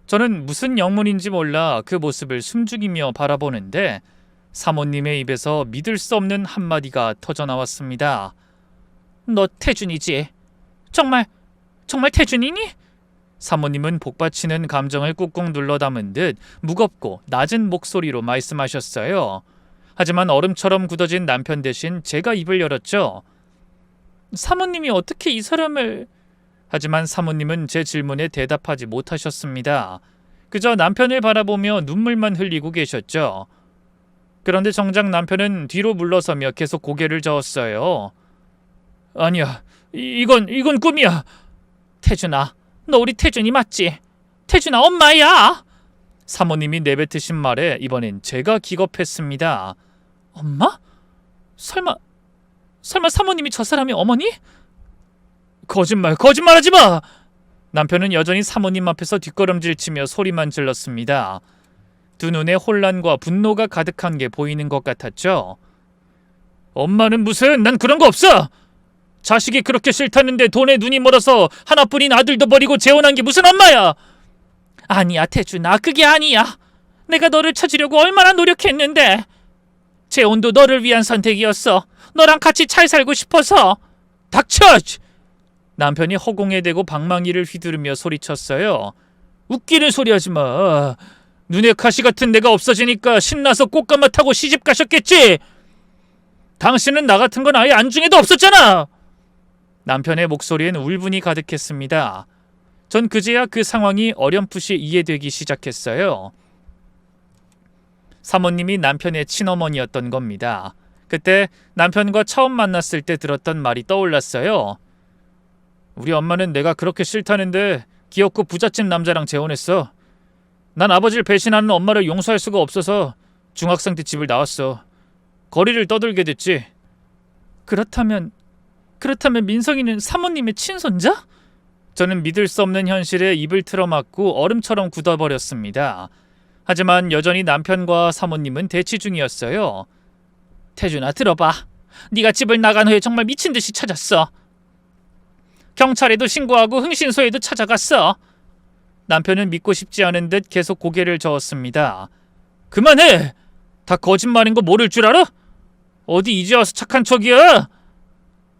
저는 무슨 영문인지 몰라 그 모습을 숨죽이며 바라보는데 사모님의 입에서 믿을 수 없는 한마디가 터져나왔습니다. 너 태준이지? 정말 태준이니? 사모님은 복받치는 감정을 꾹꾹 눌러 담은 듯 무겁고 낮은 목소리로 말씀하셨어요. 하지만 얼음처럼 굳어진 남편 대신 제가 입을 열었죠. 사모님이 어떻게 이 사람을... 하지만 사모님은 제 질문에 대답하지 못하셨습니다. 그저 남편을 바라보며 눈물만 흘리고 계셨죠. 그런데 정작 남편은 뒤로 물러서며 계속 고개를 저었어요. 아니야, 이건 꿈이야. 태준아, 너 우리 태준이 맞지? 태준아, 엄마야! 사모님이 내뱉으신 말에 이번엔 제가 기겁했습니다. 엄마? 설마 사모님이 저 사람이 어머니? 거짓말하지 마! 남편은 여전히 사모님 앞에서 뒷걸음질치며 소리만 질렀습니다. 두 눈에 혼란과 분노가 가득한 게 보이는 것 같았죠. 엄마는 무슨, 난 그런 거 없어! 자식이 그렇게 싫다는데 돈에 눈이 멀어서 하나뿐인 아들도 버리고 재혼한 게 무슨 엄마야! 아니야, 태준아, 그게 아니야. 내가 너를 찾으려고 얼마나 노력했는데. 재혼도 너를 위한 선택이었어. 너랑 같이 잘 살고 싶어서. 닥쳐! 남편이 허공에 대고 방망이를 휘두르며 소리쳤어요. 웃기는 소리 하지 마. 눈에 가시 같은 내가 없어지니까 신나서 꽃가마 타고 시집 가셨겠지? 당신은 나 같은 건 아예 안중에도 없었잖아! 남편의 목소리엔 울분이 가득했습니다. 전 그제야 그 상황이 어렴풋이 이해되기 시작했어요. 사모님이 남편의 친어머니였던 겁니다. 그때 남편과 처음 만났을 때 들었던 말이 떠올랐어요. 우리 엄마는 내가 그렇게 싫다는데 귀엽고 부잣집 남자랑 재혼했어. 난 아버지를 배신하는 엄마를 용서할 수가 없어서 중학생 때 집을 나왔어. 거리를 떠들게 됐지. 그렇다면 민성이는 사모님의 친손자? 저는 믿을 수 없는 현실에 입을 틀어막고 얼음처럼 굳어버렸습니다. 하지만 여전히 남편과 사모님은 대치 중이었어요. 태준아, 들어봐. 네가 집을 나간 후에 정말 미친 듯이 찾았어. 경찰에도 신고하고 흥신소에도 찾아갔어. 남편은 믿고 싶지 않은 듯 계속 고개를 저었습니다. 그만해! 다 거짓말인 거 모를 줄 알아? 어디 이제 와서 착한 척이야?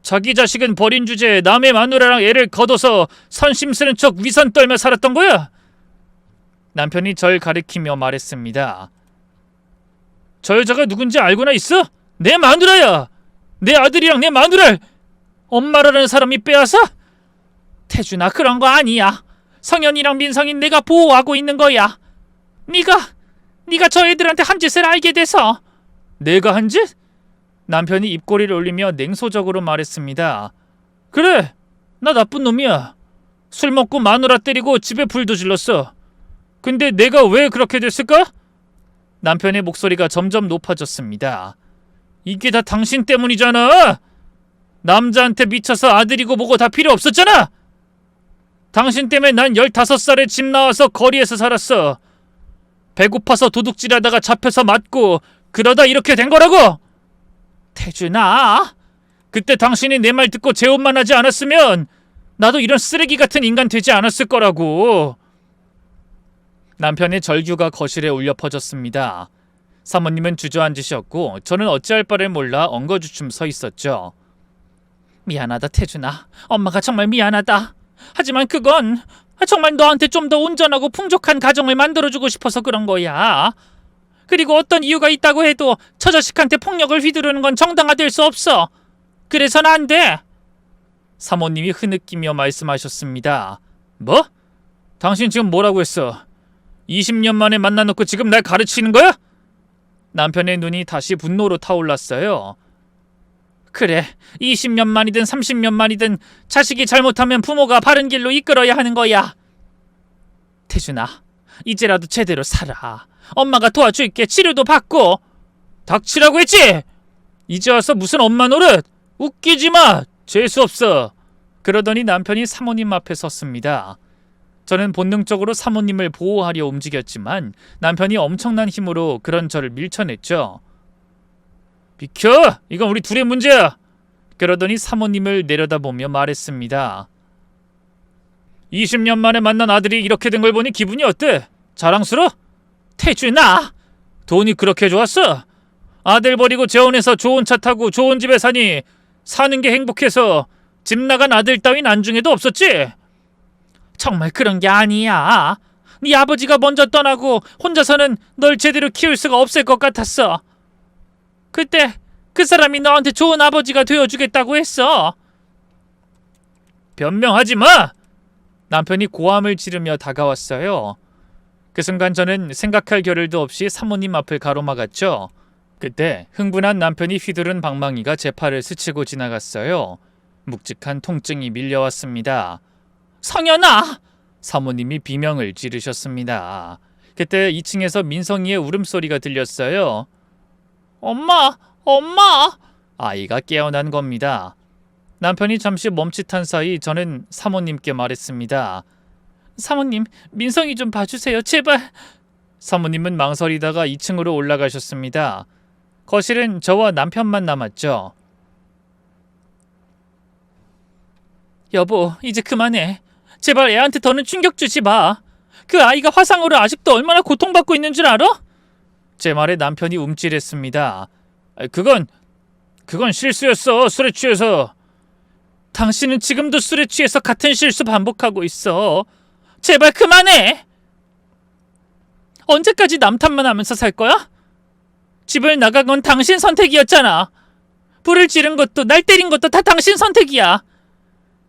자기 자식은 버린 주제에 남의 마누라랑 애를 거둬서 선심 쓰는 척 위선 떨며 살았던 거야? 남편이 절 가리키며 말했습니다. 저 여자가 누군지 알고나 있어? 내 마누라야! 내 아들이랑 내 마누라를 엄마라는 사람이 빼앗아? 태준아, 그런 거 아니야. 성현이랑 민성인 내가 보호하고 있는 거야. 네가 저 애들한테 한 짓을 알게 돼서. 내가 한 짓? 남편이 입꼬리를 올리며 냉소적으로 말했습니다. 그래, 나 나쁜 놈이야. 술 먹고 마누라 때리고 집에 불도 질렀어. 근데 내가 왜 그렇게 됐을까? 남편의 목소리가 점점 높아졌습니다. 이게 다 당신 때문이잖아. 남자한테 미쳐서 아들이고 뭐고 다 필요 없었잖아. 당신 때문에 난 15살에 집 나와서 거리에서 살았어. 배고파서 도둑질하다가 잡혀서 맞고 그러다 이렇게 된 거라고. 태준아, 그때 당신이 내 말 듣고 재혼만 하지 않았으면 나도 이런 쓰레기 같은 인간 되지 않았을 거라고. 남편의 절규가 거실에 울려 퍼졌습니다. 사모님은 주저앉으셨고 저는 어찌할 바를 몰라 엉거주춤 서 있었죠. 미안하다, 태준아. 엄마가 정말 미안하다. 하지만 그건 정말 너한테 좀 더 온전하고 풍족한 가정을 만들어주고 싶어서 그런 거야. 그리고 어떤 이유가 있다고 해도 저 자식한테 폭력을 휘두르는 건 정당화될 수 없어. 그래서는 안 돼. 사모님이 흐느끼며 말씀하셨습니다. 뭐? 당신 지금 뭐라고 했어? 20년 만에 만나놓고 지금 날 가르치는 거야? 남편의 눈이 다시 분노로 타올랐어요. 그래, 20년 만이든 30년 만이든 자식이 잘못하면 부모가 바른 길로 이끌어야 하는 거야. 태준아, 이제라도 제대로 살아. 엄마가 도와줄게. 치료도 받고. 닥치라고 했지? 이제 와서 무슨 엄마 노릇? 웃기지 마. 재수없어. 그러더니 남편이 사모님 앞에 섰습니다. 저는 본능적으로 사모님을 보호하려 움직였지만 남편이 엄청난 힘으로 그런 저를 밀쳐냈죠. 비켜! 이건 우리 둘의 문제야. 그러더니 사모님을 내려다보며 말했습니다. 20년 만에 만난 아들이 이렇게 된 걸 보니 기분이 어때? 자랑스러워? 태준아, 돈이 그렇게 좋았어? 아들 버리고 재혼해서 좋은 차 타고 좋은 집에 사니 사는 게 행복해서 집 나간 아들 따윈 안중에도 없었지? 정말 그런 게 아니야. 네 아버지가 먼저 떠나고 혼자서는 널 제대로 키울 수가 없을 것 같았어. 그때 그 사람이 너한테 좋은 아버지가 되어주겠다고 했어. 변명하지 마! 남편이 고함을 지르며 다가왔어요. 그 순간 저는 생각할 겨를도 없이 사모님 앞을 가로막았죠. 그때 흥분한 남편이 휘두른 방망이가 제 팔을 스치고 지나갔어요. 묵직한 통증이 밀려왔습니다. 성현아! 사모님이 비명을 지르셨습니다. 그때 2층에서 민성이의 울음소리가 들렸어요. 엄마! 엄마! 아이가 깨어난 겁니다. 남편이 잠시 멈칫한 사이 저는 사모님께 말했습니다. 사모님, 민성이 좀 봐주세요. 제발. 사모님은 망설이다가 2층으로 올라가셨습니다. 거실은 저와 남편만 남았죠. 여보, 이제 그만해. 제발 애한테 더는 충격 주지 마. 그 아이가 화상으로 아직도 얼마나 고통받고 있는 줄 알아? 제 말에 남편이 움찔했습니다. 그건 실수였어. 술에 취해서. 당신은 지금도 술에 취해서 같은 실수 반복하고 있어. 제발 그만해. 언제까지 남 탓만 하면서 살 거야? 집을 나간 건 당신 선택이었잖아. 불을 지른 것도 날 때린 것도 다 당신 선택이야.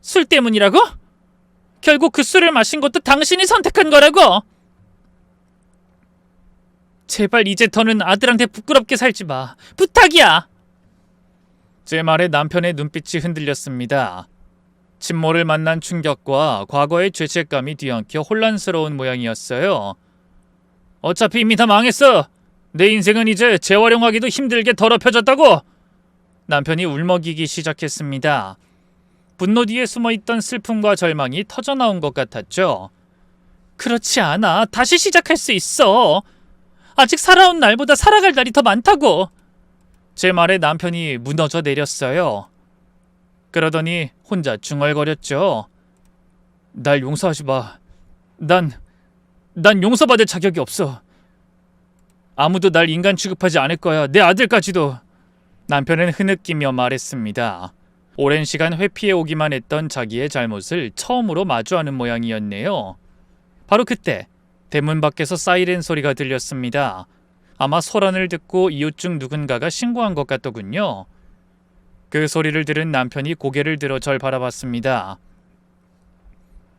술 때문이라고? 결국 그 술을 마신 것도 당신이 선택한 거라고. 제발 이제 더는 아들한테 부끄럽게 살지 마. 부탁이야. 제 말에 남편의 눈빛이 흔들렸습니다. 친모를 만난 충격과 과거의 죄책감이 뒤엉켜 혼란스러운 모양이었어요. 어차피 이미 다 망했어. 내 인생은 이제 재활용하기도 힘들게 더럽혀졌다고. 남편이 울먹이기 시작했습니다. 분노 뒤에 숨어있던 슬픔과 절망이 터져나온 것 같았죠. 그렇지 않아. 다시 시작할 수 있어. 아직 살아온 날보다 살아갈 날이 더 많다고. 제 말에 남편이 무너져 내렸어요. 그러더니 혼자 중얼거렸죠. 날 용서하지 마. 난 용서받을 자격이 없어. 아무도 날 인간 취급하지 않을 거야. 내 아들까지도. 남편은 흐느끼며 말했습니다. 오랜 시간 회피해 오기만 했던 자기의 잘못을 처음으로 마주하는 모양이었네요. 바로 그때 대문 밖에서 사이렌 소리가 들렸습니다. 아마 소란을 듣고 이웃 중 누군가가 신고한 것 같더군요. 그 소리를 들은 남편이 고개를 들어 절 바라봤습니다.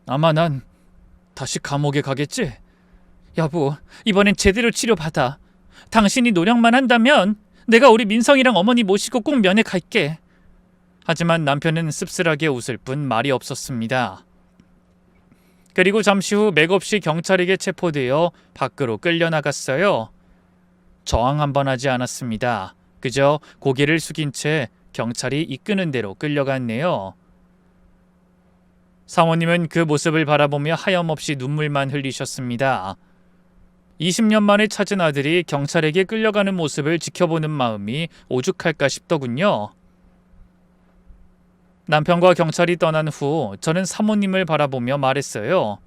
아마 난 다시 감옥에 가겠지? 여보, 이번엔 제대로 치료받아. 당신이 노력만 한다면 내가 우리 민성이랑 어머니 모시고 꼭 면회 갈게. 하지만 남편은 씁쓸하게 웃을 뿐 말이 없었습니다. 그리고 잠시 후 맥없이 경찰에게 체포되어 밖으로 끌려나갔어요. 저항 한 번 하지 않았습니다. 그저 고개를 숙인 채 경찰이 이끄는 대로 끌려갔네요. 사모님은 그 모습을 바라보며 하염없이 눈물만 흘리셨습니다. 20년 만에 찾은 아들이 경찰에게 끌려가는 모습을 지켜보는 마음이 오죽할까 싶더군요. 남편과 경찰이 떠난 후 저는 사모님을 바라보며 말했어요.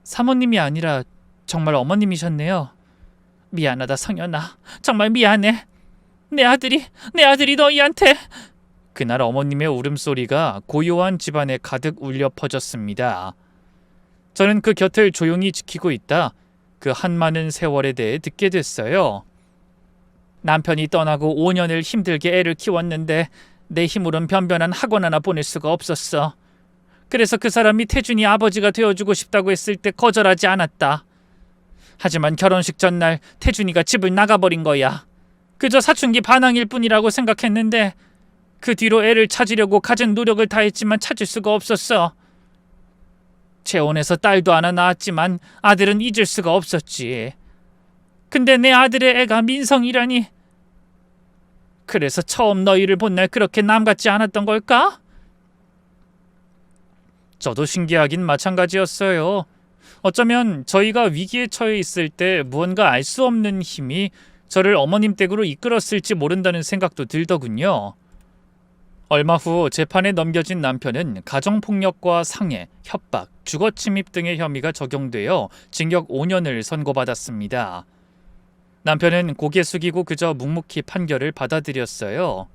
사모님이 아니라 정말 어머님이셨네요. 미안하다 성현아. 정말 미안해. 내 아들이 너희한테. 그날 어머님의 울음소리가 고요한 집안에 가득 울려 퍼졌습니다. 저는 그 곁을 조용히 지키고 있다 그 한많은 세월에 대해 듣게 됐어요. 남편이 떠나고 5년을 힘들게 애를 키웠는데 내 힘으론 변변한 학원 하나 보낼 수가 없었어. 그래서 그 사람이 태준이 아버지가 되어주고 싶다고 했을 때 거절하지 않았다. 하지만 결혼식 전날 태준이가 집을 나가버린 거야. 그저 사춘기 반항일 뿐이라고 생각했는데 그 뒤로 애를 찾으려고 갖은 노력을 다했지만 찾을 수가 없었어. 재혼해서 딸도 하나 낳았지만 아들은 잊을 수가 없었지. 근데 내 아들의 애가 민성이라니. 그래서 처음 너희를 본 날 그렇게 남 같지 않았던 걸까? 저도 신기하긴 마찬가지였어요. 어쩌면 저희가 위기에 처해 있을 때 무언가 알 수 없는 힘이 저를 어머님 댁으로 이끌었을지 모른다는 생각도 들더군요. 얼마 후 재판에 넘겨진 남편은 가정폭력과 상해, 협박, 주거침입 등의 혐의가 적용되어 징역 5년을 선고받았습니다. 남편은 고개 숙이고 그저 묵묵히 판결을 받아들였어요.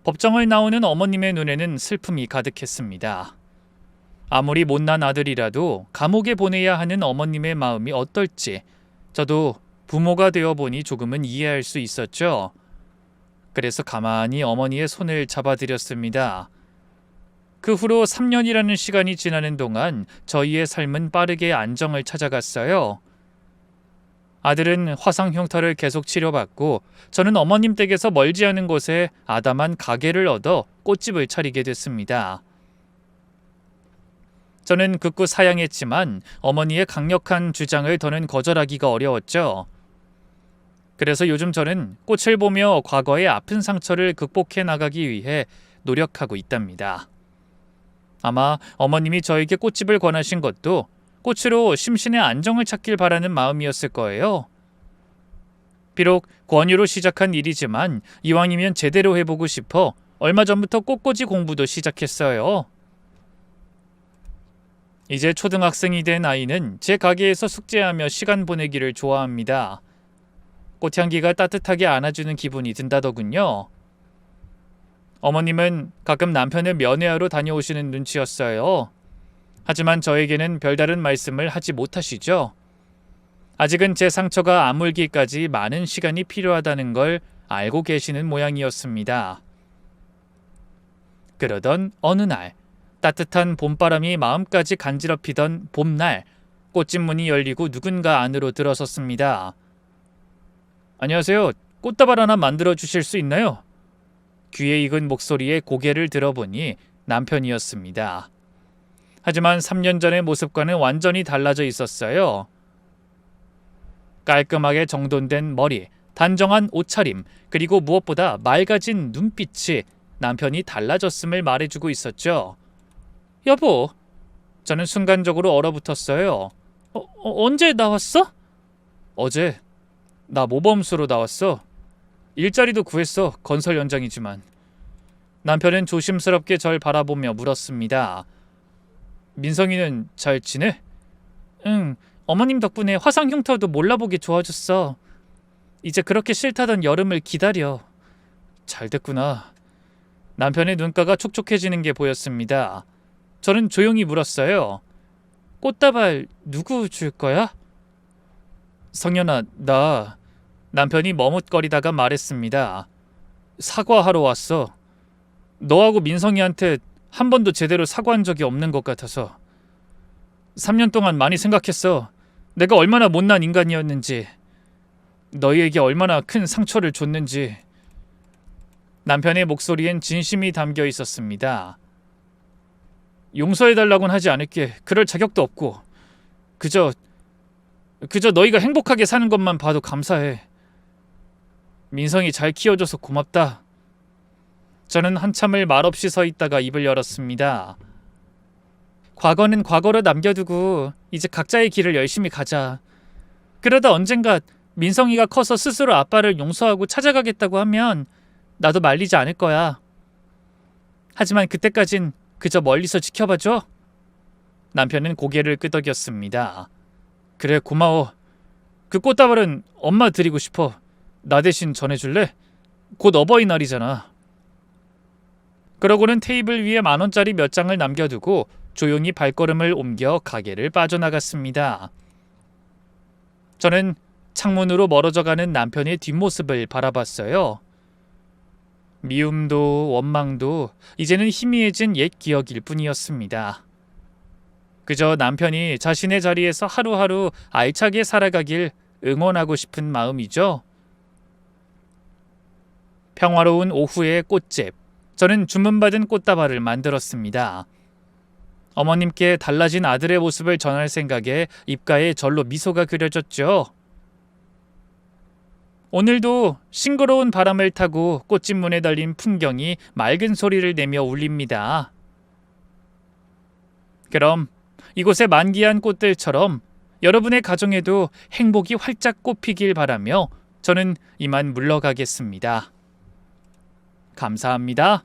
법정을 나오는 어머님의 눈에는 슬픔이 가득했습니다. 아무리 못난 아들이라도 감옥에 보내야 하는 어머님의 마음이 어떨지 저도 부모가 되어보니 조금은 이해할 수 있었죠. 그래서 가만히 어머니의 손을 잡아드렸습니다. 그 후로 3년이라는 시간이 지나는 동안 저희의 삶은 빠르게 안정을 찾아갔어요. 아들은 화상 흉터를 계속 치료받고 저는 어머님 댁에서 멀지 않은 곳에 아담한 가게를 얻어 꽃집을 차리게 됐습니다. 저는 극구 사양했지만 어머니의 강력한 주장을 더는 거절하기가 어려웠죠. 그래서 요즘 저는 꽃을 보며 과거의 아픈 상처를 극복해 나가기 위해 노력하고 있답니다. 아마 어머님이 저에게 꽃집을 권하신 것도 꽃으로 심신의 안정을 찾길 바라는 마음이었을 거예요. 비록 권유로 시작한 일이지만 이왕이면 제대로 해보고 싶어 얼마 전부터 꽃꽂이 공부도 시작했어요. 이제 초등학생이 된 아이는 제 가게에서 숙제하며 시간 보내기를 좋아합니다. 꽃향기가 따뜻하게 안아주는 기분이 든다더군요. 어머님은 가끔 남편을 면회하러 다녀오시는 눈치였어요. 하지만 저에게는 별다른 말씀을 하지 못하시죠. 아직은 제 상처가 아물기까지 많은 시간이 필요하다는 걸 알고 계시는 모양이었습니다. 그러던 어느 날, 따뜻한 봄바람이 마음까지 간지럽히던 봄날, 꽃집 문이 열리고 누군가 안으로 들어섰습니다. 안녕하세요. 꽃다발 하나 만들어 주실 수 있나요? 귀에 익은 목소리에 고개를 들어보니 남편이었습니다. 하지만 3년 전의 모습과는 완전히 달라져 있었어요. 깔끔하게 정돈된 머리, 단정한 옷차림, 그리고 무엇보다 맑아진 눈빛이 남편이 달라졌음을 말해주고 있었죠. 여보, 저는 순간적으로 얼어붙었어요. 언제 나왔어? 어제. 나 모범수로 나왔어. 일자리도 구했어. 건설 현장이지만. 남편은 조심스럽게 절 바라보며 물었습니다. 민성이는 잘 지내? 응, 어머님 덕분에 화상 흉터도 몰라보게 좋아졌어. 이제 그렇게 싫다던 여름을 기다려. 잘 됐구나. 남편의 눈가가 촉촉해지는 게 보였습니다. 저는 조용히 물었어요. 꽃다발 누구 줄 거야? 성현아, 나... 남편이 머뭇거리다가 말했습니다. 사과하러 왔어. 너하고 민성이한테 한 번도 제대로 사과한 적이 없는 것 같아서. 3년 동안 많이 생각했어. 내가 얼마나 못난 인간이었는지, 너희에게 얼마나 큰 상처를 줬는지. 남편의 목소리엔 진심이 담겨 있었습니다. 용서해달라고는 하지 않을게. 그럴 자격도 없고. 그저 너희가 행복하게 사는 것만 봐도 감사해. 민성이 잘 키워줘서 고맙다. 저는 한참을 말없이 서 있다가 입을 열었습니다. 과거는 과거로 남겨두고 이제 각자의 길을 열심히 가자. 그러다 언젠가 민성이가 커서 스스로 아빠를 용서하고 찾아가겠다고 하면 나도 말리지 않을 거야. 하지만 그때까진 그저 멀리서 지켜봐줘. 남편은 고개를 끄덕였습니다. 그래, 고마워. 그 꽃다발은 엄마 드리고 싶어. 나 대신 전해줄래? 곧 어버이날이잖아. 그러고는 테이블 위에 10,000원짜리 몇 장을 남겨두고 조용히 발걸음을 옮겨 가게를 빠져나갔습니다. 저는 창문으로 멀어져가는 남편의 뒷모습을 바라봤어요. 미움도 원망도 이제는 희미해진 옛 기억일 뿐이었습니다. 그저 남편이 자신의 자리에서 하루하루 알차게 살아가길 응원하고 싶은 마음이죠. 평화로운 오후의 꽃집. 저는 주문받은 꽃다발을 만들었습니다. 어머님께 달라진 아들의 모습을 전할 생각에 입가에 절로 미소가 그려졌죠. 오늘도 싱그러운 바람을 타고 꽃집 문에 달린 풍경이 맑은 소리를 내며 울립니다. 그럼 이곳의 만기한 꽃들처럼 여러분의 가정에도 행복이 활짝 꽃피길 바라며 저는 이만 물러가겠습니다. 감사합니다.